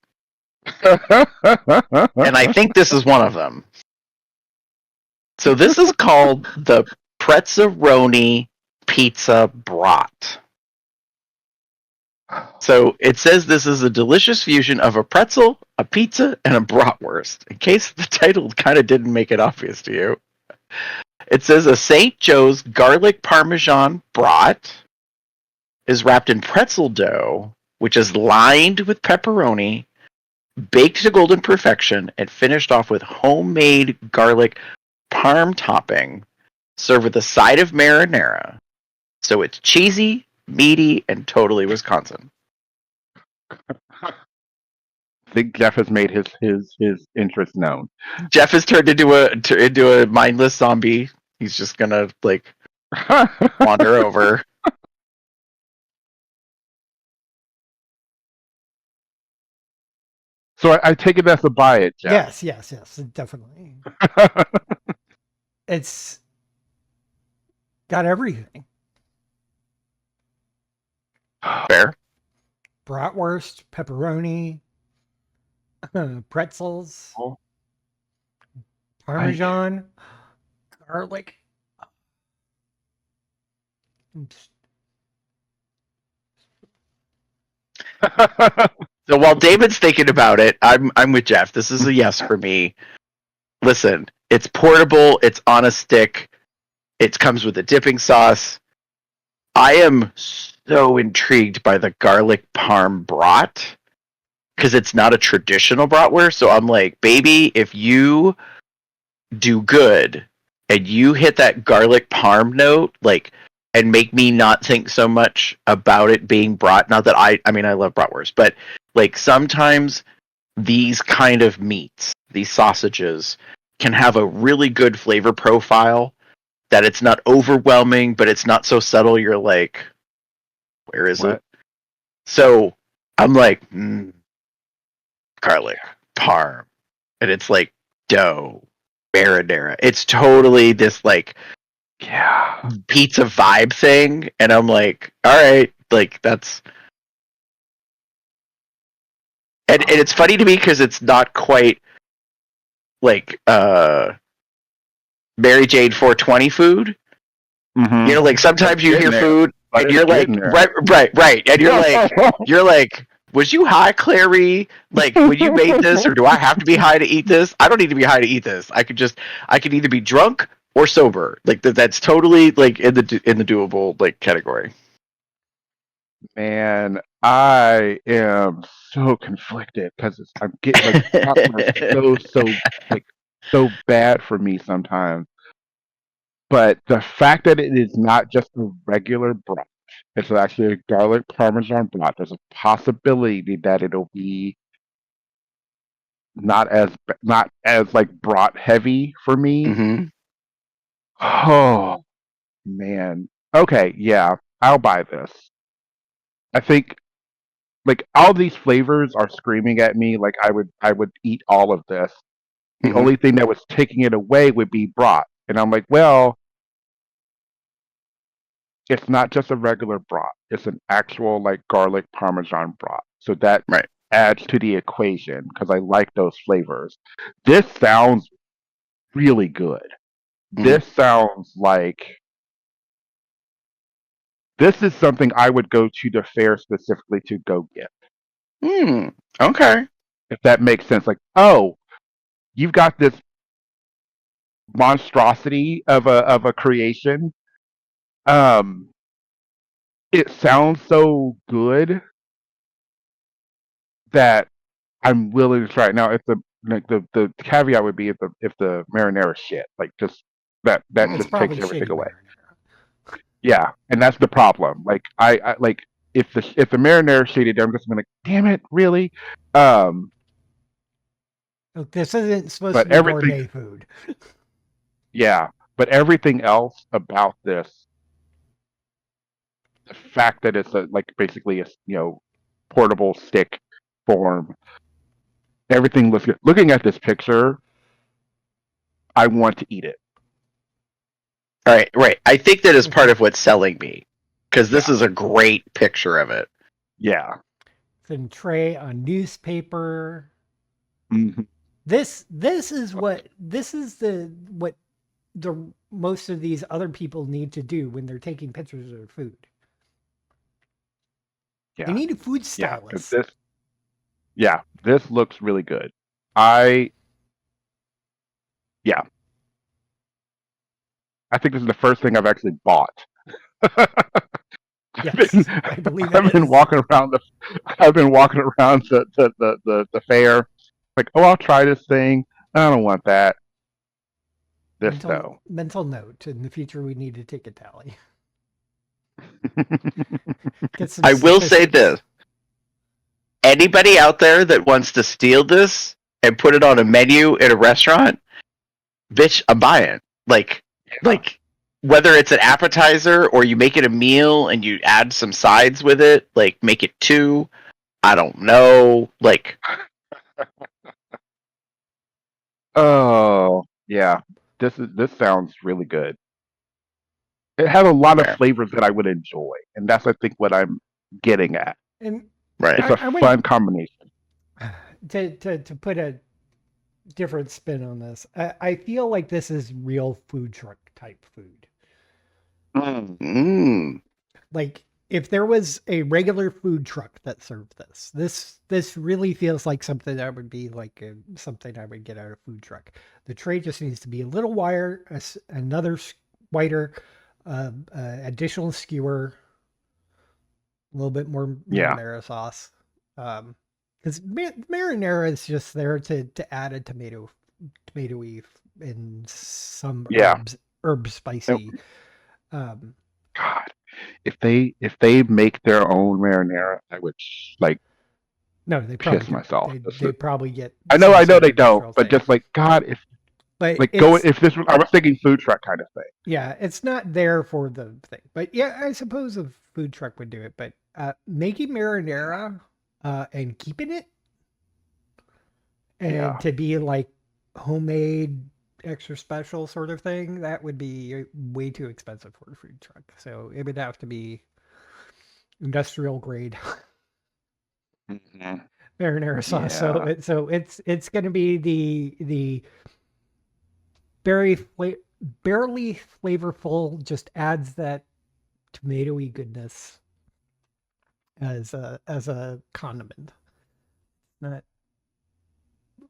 And I think this is one of them. So this is called the Pretzeroni Pizza Brat. So it says this is a delicious fusion of a pretzel, a pizza, and a bratwurst. In case the title kind of didn't make it obvious to you. It says a St. Joe's garlic parmesan brat is wrapped in pretzel dough, which is lined with pepperoni, baked to golden perfection, and finished off with homemade garlic parm topping, served with a side of marinara. So it's cheesy, meaty, and totally Wisconsin. I think Jeff has made his interest known. Jeff has turned into a mindless zombie. He's just gonna like wander over. So I take it as a buy it, Jeff. Yes, definitely. It's got everything. Fair. Bratwurst, pepperoni, pretzels, Oh, parmesan, garlic. So while David's thinking about it, I'm with Jeff. This is a yes for me. Listen, it's portable. It's on a stick. It comes with a dipping sauce. I am so intrigued by the garlic parm brat because it's not a traditional bratwurst. So I'm like, baby, if you do good and you hit that garlic parm note, like, and make me not think so much about it being brat. Not that I mean, I love bratwurst, but like sometimes these kind of meats, these sausages, can have a really good flavor profile. That it's not overwhelming, but it's not so subtle. You're like, where is what? it? So I'm like, garlic parm, and it's like dough marinara. It's totally this like Yeah. pizza vibe thing, and I'm like, all right, like that's. And it's funny to me because it's not quite like Mary Jane 420 food. Mm-hmm. You know, like sometimes you hear food and you're like, right, and you're like, was you high, Clary? Like, when you made this, or do I have to be high to eat this? I don't need to be high to eat this. I can either be drunk or sober. Like that's totally like in the doable like category. Man, I am so conflicted because I'm getting like bratwurst like so bad for me sometimes. But the fact that it is not just a regular brat, it's actually a garlic parmesan brat. There's a possibility that it'll be not as like brat heavy for me. Mm-hmm. Oh man. Okay, yeah, I'll buy this. I think like all these flavors are screaming at me like I would eat all of this. The only thing that was taking it away would be broth. And I'm like, well, it's not just a regular broth. It's an actual like garlic parmesan broth. So that Right. adds to the equation because I like those flavors. This sounds really good. This sounds like this is something I would go to the fair specifically to go get. Okay. If that makes sense. Like, oh, you've got this monstrosity of a creation. It sounds so good that I'm willing to try it. Now, if the caveat would be if the marinara shit, like just that It's just probably takes everything shitty away. marinara. Yeah, and that's the problem. Like I like if the marinara shaded, I'm just gonna like, damn it, really. Look, this isn't supposed But to be everything, gourmet food. yeah, but everything else about this, the fact that it's like basically a portable stick form, everything looks good. Looking at this picture, I want to eat it. All right. Right. I think that is part of what's selling me because this is a great picture of it. Yeah. It's in tray on newspaper. Mm-hmm. This is what the most of these other people need to do when they're taking pictures of their food. Yeah. They need a food Yeah, 'cause stylist. this looks really good. I think this is the first thing I've actually bought. Yes, I believe it I've been is. walking around the fair, like, oh, I'll try this thing. I don't want that. This though. Mental note. In the future, we need to take a tally. Get some I will say statistics. this: anybody out there that wants to steal this and put it on a menu at a restaurant, bitch, I'm buying. Like whether it's an appetizer or you make it a meal and you add some sides with it, like make it two. I don't know. Like, Oh yeah, this sounds really good. It has a lot of Fair. flavors that I would enjoy, and that's I think what I'm getting at. And right. It's a I would- fun combination. to put a different spin on this, I feel like this is real food truck type food. Like if there was a regular food truck that served this really feels like something that would be like something I would get out of a food truck. The tray just needs to be a little wider, another wider, additional skewer, a little bit more marinara sauce. Because marinara is just there to add a tomatoey and some herb spicy. God, if they make their own marinara, I would like No, they probably piss myself. They probably get. I know they don't, but just like God, if but like go if this was, I was thinking food truck kind of thing. Yeah, it's not there for the thing, but yeah, I suppose a food truck would do it. But making marinara and keeping it and to be like homemade extra special sort of thing, that would be way too expensive for a food truck. So it would have to be industrial grade marinara sauce. So it's going to be the barely flavorful, just adds that tomatoey goodness as a condiment. Not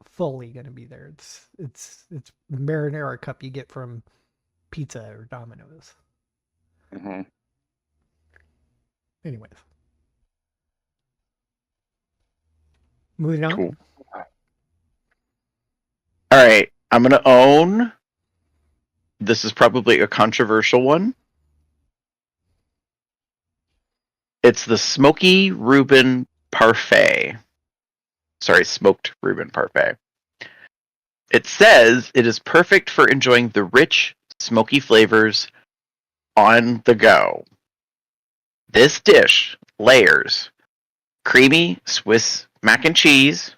fully going to be there. It's marinara cup you get from pizza or Domino's. Anyways, moving on. Cool. All right, I'm gonna own. This is probably a controversial one. It's the Smoky Reuben Parfait. Sorry, smoked Reuben Parfait. It says it is perfect for enjoying the rich, smoky flavors on the go. This dish layers creamy Swiss mac and cheese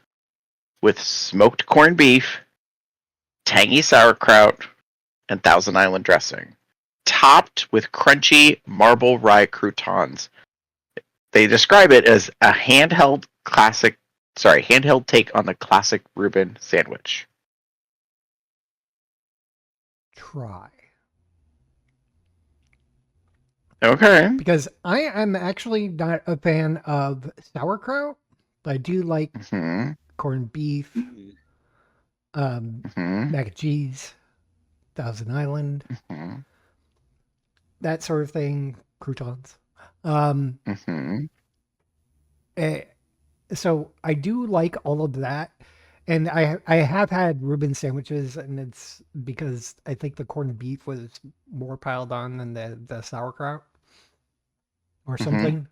with smoked corned beef, tangy sauerkraut, and Thousand Island dressing, topped with crunchy marble rye croutons. They describe it as a handheld take on the classic Reuben sandwich. Try. Okay. Because I am actually not a fan of sauerkraut, but I do like Hmm. corned beef, Hmm. mac and cheese, Thousand Island, Hmm. that sort of thing, croutons. Um, Hmm. eh, so I do like all of that. And I have had Reuben sandwiches, and it's because I think the corned beef was more piled on than the sauerkraut or Hmm. something.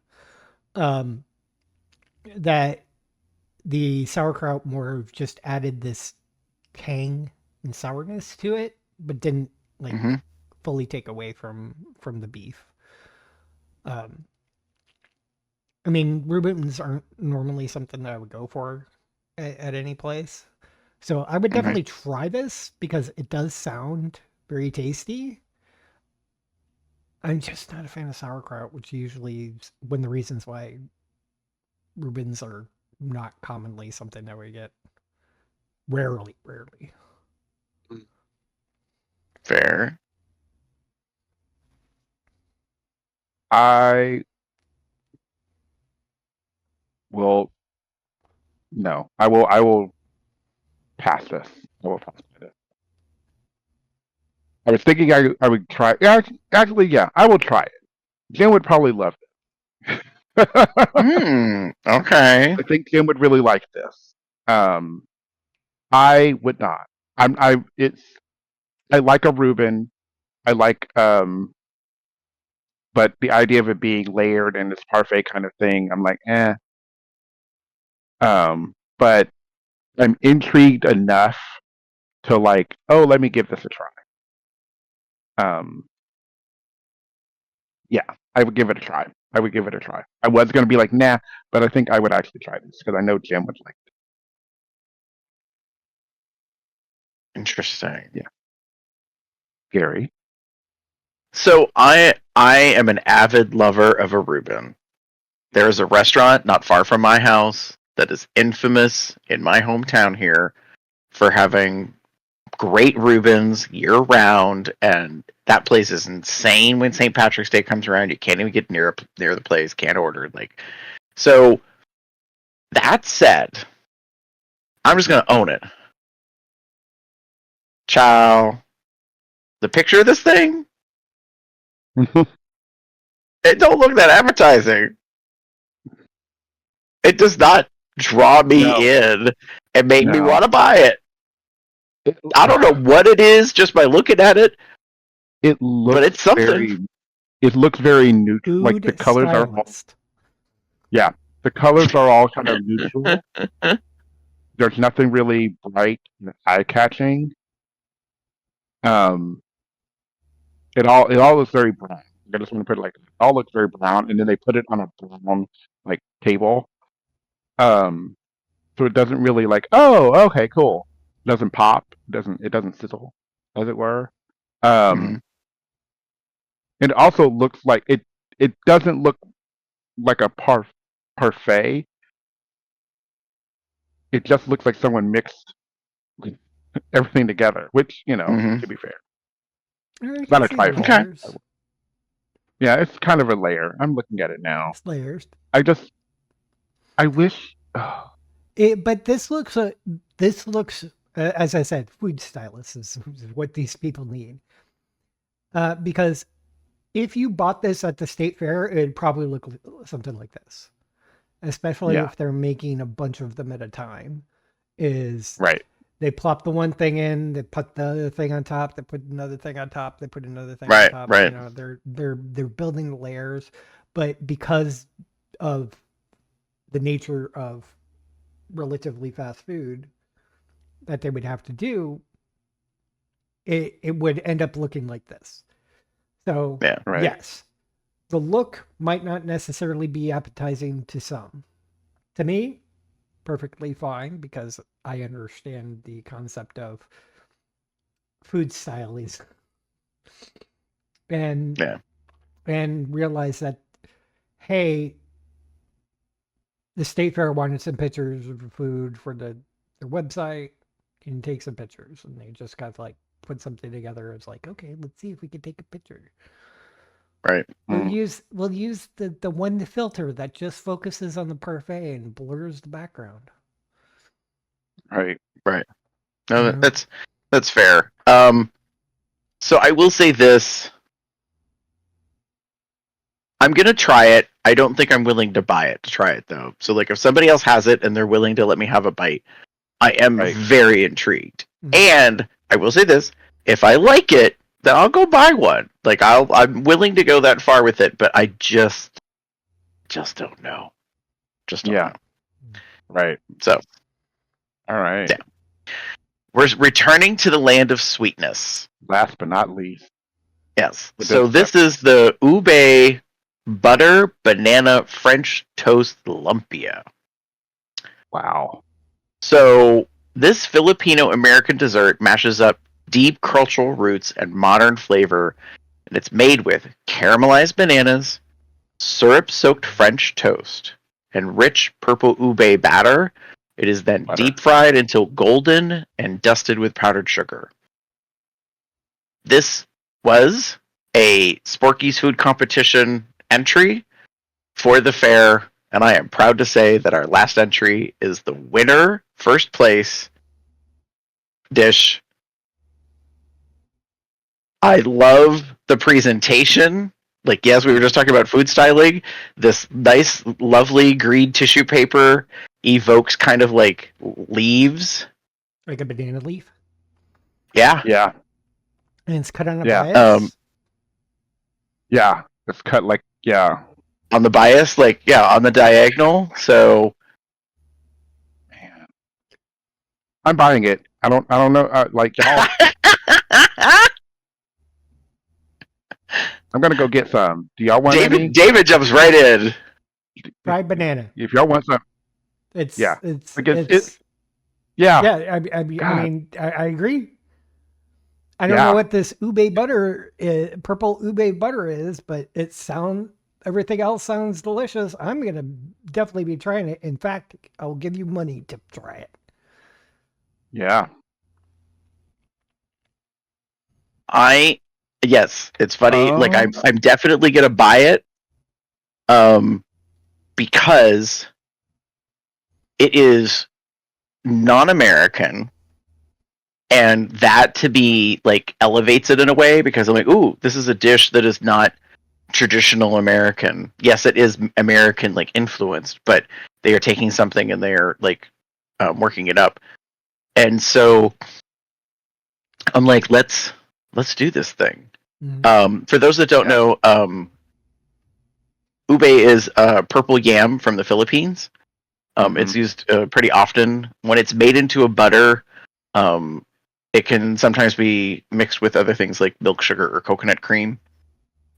Um, that the sauerkraut more of just added this tang and sourness to it, but didn't like Hmm. fully take away from the beef. Um, I mean, Reubens aren't normally something that I would go for at any place. So I would Okay. definitely try this because it does sound very tasty. I'm just not a fan of sauerkraut, which usually is one of the reasons why Reubens are not commonly something that we get. Rarely, rarely. Fair. I will no. I will pass this. I will pass this. I was thinking I would try. Yeah, actually, yeah, I will try it. Jim would probably love it. Okay. I think Jim would really like this. Um, I would not. It's. I like a Reuben. I like. But the idea of it being layered and this parfait kind of thing, I'm like, eh. But I'm intrigued enough to like, oh, let me give this a try. Um, yeah, I would give it a try. I would give it a try. I was gonna be like, nah, but I think I would actually try this because I know Jim would like it. Interesting. Yeah, Gary. So I am an avid lover of a Reuben. There is a restaurant not far from my house that is infamous in my hometown here for having great Reubens year round, and that place is insane when St. Patrick's Day comes around. You can't even get near the place, can't order. Like, so that said, I'm just gonna own it. Chow. The picture of this thing, it don't look that appetizing. It does not draw me No, in and make me no. want to buy it. It, I don't know what it is just by looking at it, it but looks it's something. very. It looks very neutral. Like the Food colors are all. stylist. Yeah, the colors are all kind of neutral. There's nothing really bright and eye catching. Um, it all looks very brown. I just want to put it like that. It all looks very brown, and then they put it on a brown like table. Um, so it doesn't really like, oh, okay, cool. It doesn't pop. It doesn't sizzle, as it were. Mhm. Um, and it also looks like it. It doesn't look like a parfait. It just looks like someone mixed everything together, which Mhm. to be fair, I it's not can a see the trifle. Okay. layers. Yeah, it's kind of a layer. I'm looking at it now. It's layers. I wish. But this looks as I said, food stylist is what these people need. Because if you bought this at the state fair, it'd probably look something like this, especially Yeah, if they're making a bunch of them at a time. Is right. they plop the one thing in, they put the other thing on top, they put another thing on top, they put another thing on Right. top. Right. They're building the layers, but because of the nature of relatively fast food that they would have to do, it would end up looking like this. So Yeah. Right. yes, the look might not necessarily be appetizing to some. To me, perfectly fine because I understand the concept of food style is, and Yeah. and realized that, hey, the state fair wanted some pictures of the food for their website. Can you take some pictures? And they just got like put something together. It's like, okay, let's see if we can take a picture. Right. We'll use the one filter that just focuses on the parfait and blurs the background. Right. Right. No, You know? that's fair. So I will say this. I'm gonna try it. I don't think I'm willing to buy it to try it though. So like if somebody else has it and they're willing to let me have a bite, I am Right. very intrigued. Mhm. And I will say this, if I like it, then I'll go buy one. Like I'm willing to go that far with it, but I just don't know. Just don't Yeah. know. Right. So All right. Yeah. we're returning to the land of sweetness. Last but not least. Yes. With So this this is the ube butter banana French toast lumpia. Wow. So this Filipino American dessert mashes up deep cultural roots and modern flavor, and it's made with caramelized bananas, syrup-soaked French toast, and rich purple ube batter. It is then Butter. deep fried until golden and dusted with powdered sugar. This was a Sporky's Food Competition entry for the fair, and I am proud to say that our last entry is the winner, first place dish. I love the presentation. Like, yes, we were just talking about food styling. This nice, lovely green tissue paper evokes kind of like leaves. Like a banana leaf. Yeah. Yeah. And it's cut on a Yeah. bias. Yeah. It's cut like On the bias, like, yeah, on the diagonal. So, Man. I'm buying it. I don't know. Like y'all, I'm gonna go get some. Do y'all want any? David jumps right in. Fried banana. If y'all want some, It's Yeah. it's Like, it's yeah. yeah. I God. mean, I agree. I don't Yeah. know what this ube butter, purple ube butter is, but everything else sounds delicious. I'm gonna definitely be trying it. In fact, I'll give you money to try it. Yeah. Yes, it's funny. Like Um, I'm definitely gonna buy it, because it is non-American, and that to be like elevates it in a way because I'm like, ooh, this is a dish that is not traditional American. Yes, it is American like influenced, but they are taking something and they're like working it up. And so I'm like, let's do this thing. For those that don't know, ube is purple yam from the Philippines. It's used pretty often when it's made into a butter. It can sometimes be mixed with other things like milk sugar or coconut cream.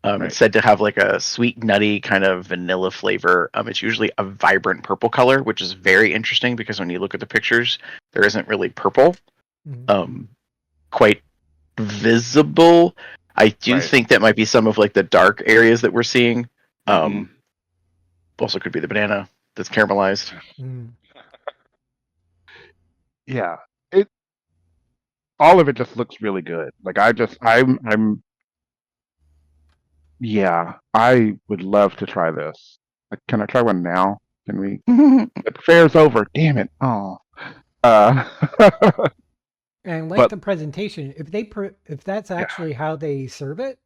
Right. It's said to have like a sweet, nutty kind of vanilla flavor. It's usually a vibrant purple color, which is very interesting because when you look at the pictures, there isn't really purple quite visible. I do Right. think that might be some of like the dark areas that we're seeing. Mhm. Also could be the banana that's caramelized. Yeah. All of it just looks really good. Like I'm yeah, I would love to try this. Like, can I try one now? Can we? The fair's over. Damn it. Oh. And I like But- the presentation. If that's actually how they serve it,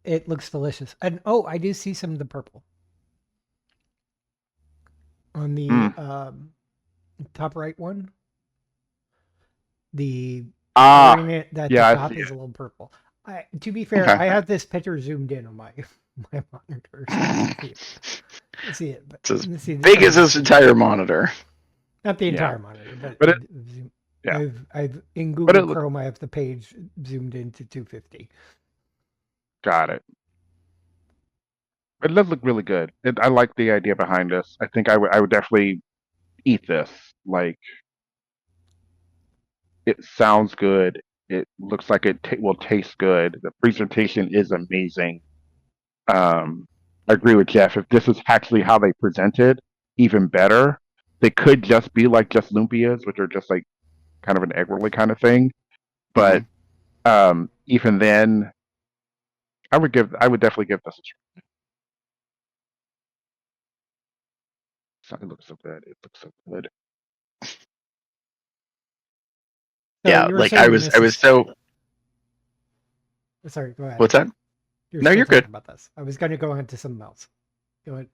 it looks delicious. And I do see some of the purple on the top right one. The that yeah, I the top see is it. a little purple. To be fair, Okay. I have this picture zoomed in on my monitor, so I can see it. But It's as let's see, big as this entire monitor. not the Yeah. entire monitor, But it- zoom- yeah. I've in But Google it look- Chrome, I have the page zoomed into 250. Got it. It does look really good. I like the idea behind this. I think I would definitely eat this. Like, it sounds good. It looks like it will taste good. The presentation is amazing. I agree with Jeff. If this is actually how they presented, even better. They could just be like just lumpias, which are just like kind of an egg rolly kind of thing. But even then, I would definitely give this a try. It looks so good. It looks so good. So Yeah, you were like I saying was this I was is... so Sorry, go ahead. what's that? You were No, still you're good. talking about this. I was going to go on to something else. Go ahead.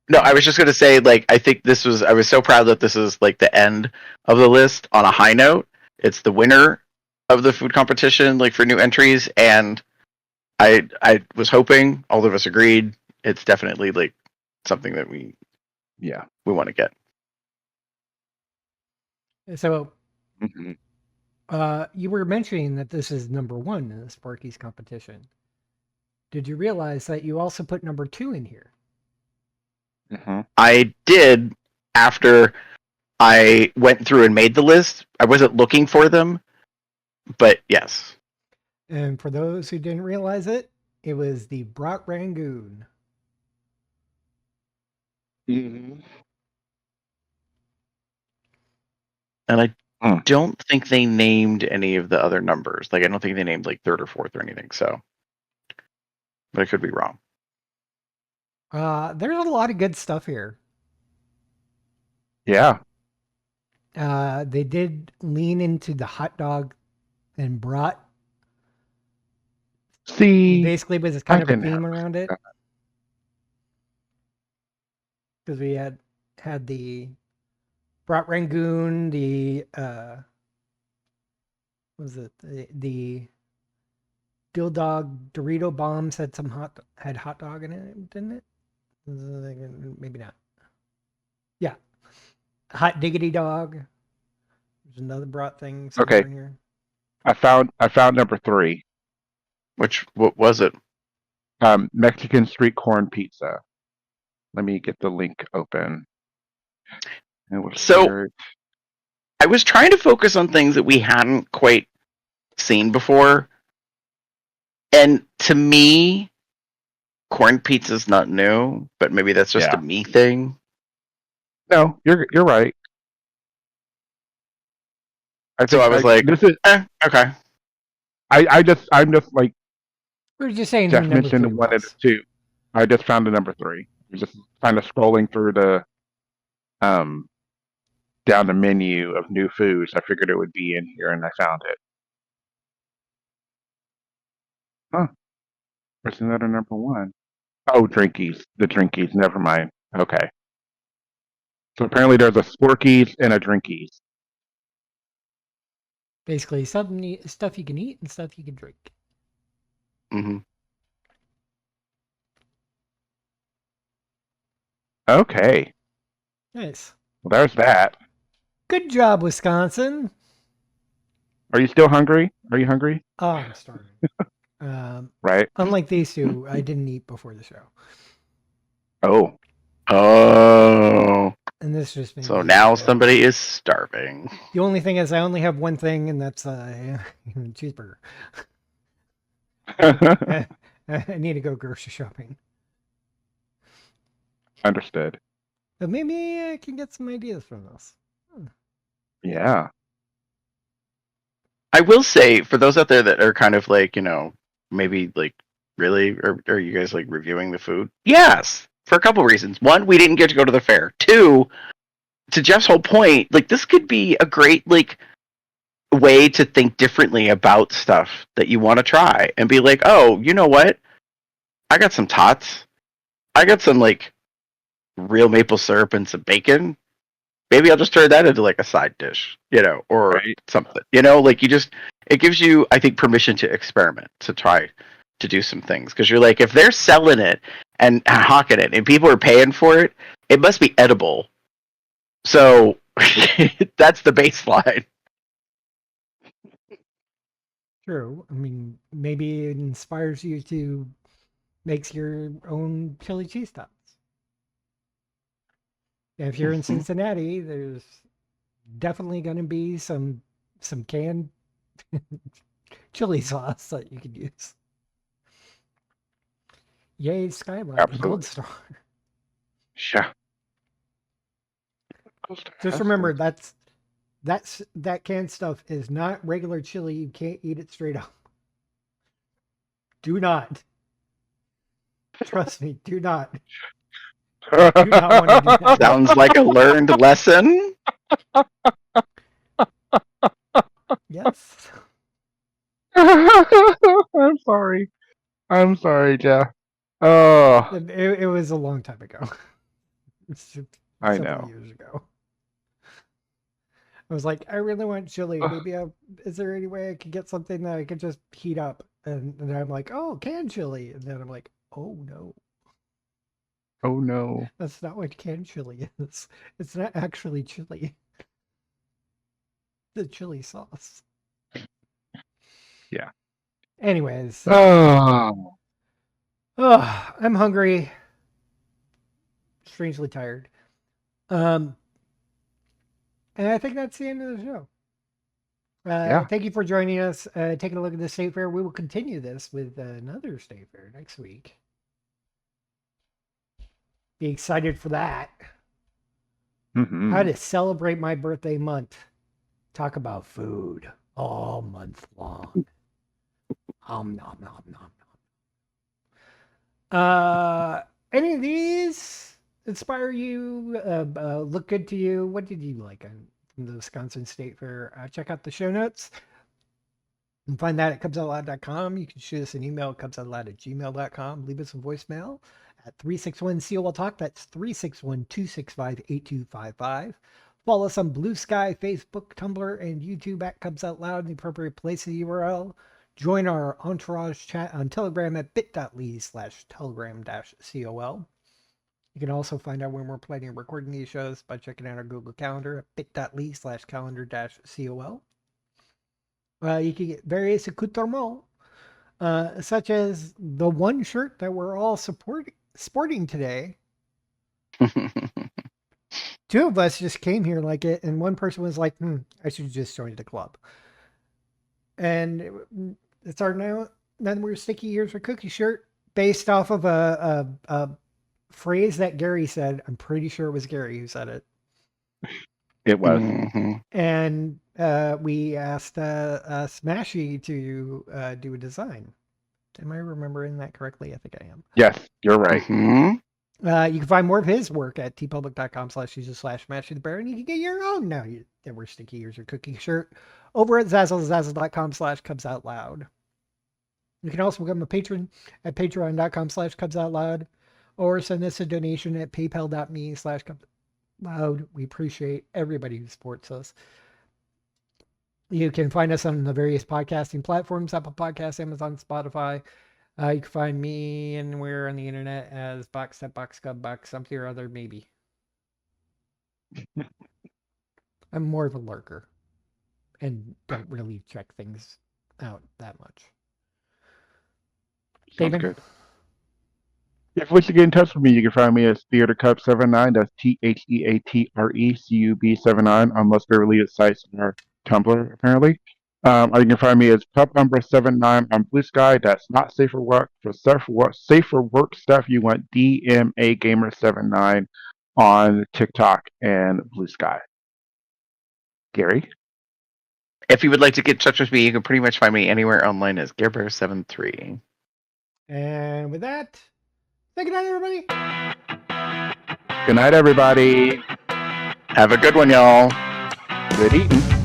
No, I was just gonna say, like, I think I was so proud that this is like the end of the list on a high note. It's the winner of the food competition, like for new entries, and I was hoping all of us agreed it's definitely like something that we Yeah. want to get. So hmm you were mentioning that this is number 1 in the Sparky's competition. Did you realize that you also put number 2 in here? hmm I did after I went through and made the list. I wasn't looking for them, but yes. And for those who didn't realize it, it was the brat rangoon. hmm And I Mm. don't think they named any of the other numbers. Like I don't think they named like third or fourth or anything. So, but I could be wrong. There's a lot of good stuff here. Yeah. They did lean into the hot dog and brat. It See, basically was I kind of a didn't have theme around it. that. Because we had the brat rangoon, the what was it the dill dog Dorito bombs had hot dog in it, didn't it? Maybe not. Yeah, hot diggity dog. There's another brat thing somewhere Okay, in here. I found number 3. What was it? Mexican street corn pizza. Let me get the link open. And we'll So share it. I was trying to focus on things that we hadn't quite seen before. And to me, corn pizza's not new, but maybe that's just a Yeah. me thing. No, you're right. I So think I was like, this is. okay. I'm just like We were just saying who Jeff number mentioned 3 one and was. 2. I just found the number 3. I'm just kind of scrolling through the um down the menu of new foods. I figured it would be in here, and I found it. Huh? Where's another number 1? Oh, Drinkies. The Drinkies. Never mind. Okay. So apparently there's a Sporkies and a Drinkies. Basically, stuff you can eat and stuff you can drink. Mm-hmm. Okay. Nice. Well, there's that. Good job, Wisconsin. Are you still hungry? Are you hungry? Oh, I'm starving. Right. Unlike these two, I didn't eat before the show. Oh. Oh. And this just made So me now eat, somebody is starving. The only thing is I only have one thing, and that's a cheeseburger. I need to go grocery shopping. Understood. But maybe I can get some ideas from this. Yeah. I will say, for those out there that are kind of like, maybe like, really, are you guys like reviewing the food? Yes, for a couple reasons. One, we didn't get to go to the fair. Two, to Jeff's whole point, like this could be a great like way to think differently about stuff that you want to try and be like, oh, you know what? I got some tots. I got some like real maple syrup and some bacon. Maybe I'll just turn that into like a side dish, or Right. something. Like it gives you, I think, permission to experiment, to try to do some things. Because you're like, if they're selling it and hawking it and people are paying for it, it must be edible. So that's the baseline. True. I mean, maybe it inspires you to make your own chili cheese tots. If you're in Mhm. Cincinnati, there's definitely going to be some canned chili sauce that you could use. Yay, Skyline, Absolutely. Gold Star. Yeah. Just remember that canned stuff is not regular chili. You can't eat it straight up. Do not. Trust me, do not. Do not want to do that. Sounds like a learned lesson. Yes. I'm sorry. I'm sorry, Jeff. Oh, It was a long time ago. I Several know. years ago. I was like, I really want chili. Maybe is there any way I could get something that I could just heat up? And then I'm like, oh, canned chili. And then I'm like, oh no, Oh no. that's not what canned chili is. It's not actually chili. The chili sauce. Yeah. Anyways, Oh. I'm hungry. Strangely tired. And I think that's the end of the show. Yeah. Thank you for joining us, taking a look at the state fair. We will continue this with another state fair next week. Be excited for that. Mhm. How to celebrate my birthday month. Talk about food all month long. Nom, nom, nom, nom, nom. Any of these inspire you? Look good to you? What did you like from the Wisconsin State Fair? Check out the show notes. You can find that at cubsoutloud.com. You can shoot us an email at cubsoutloud@gmail.com. Leave us a voicemail at 361-COL-TALK. That's 361-265-8255. Follow us on Blue Sky, Facebook, Tumblr, and YouTube at Cubs Out Loud in the appropriate place of the URL. Join our entourage chat on Telegram at bit.ly/telegram-COL. You can also find out when we're planning and recording these shows by checking out our Google Calendar at bit.ly/calendar-COL. You can get various accoutrements, such as the one shirt that we're all sporting today. Two of us just came here like it, and one person was like, I should just join the club. And it's our now we're Sticky Ears for Cookie shirt based off of a phrase that Gary said. I'm pretty sure it was Gary who said it. It was. Mhm. And we asked Smashy to do a design. Am I remembering that correctly? I think I am. Yes, you're right. Mhm. You can find more of his work at tpublic.com/user/Smashy the Bear, and you can get your own now. That we're Sticky Ears or Cookie shirt over at zazzle.com/cubsoutloud. You can also become a patron at patreon.com/cubsoutloud, or send us a donation at paypal.me/cubsoutloud. We appreciate everybody who supports us. You can find us on the various podcasting platforms, Apple Podcasts, Amazon, Spotify. You can find me anywhere on the internet as Box, something or other, maybe. I'm more of a lurker and don't really check things out that much. Sounds David? good. If you wish to get in touch with me, you can find me as TheaterCub79. That's TheaterCub79 on most related sites on our Tumblr, apparently. Or you can find me as Pub79 on Blue Sky. That's not safe for work. For safer work stuff, you want DMA Gamer79 on TikTok and Blue Sky. Gary? If you would like to get in touch with me, you can pretty much find me anywhere online as GareBear73. And with that, say good night, everybody. Good night, everybody. Have a good one, y'all. Good eating.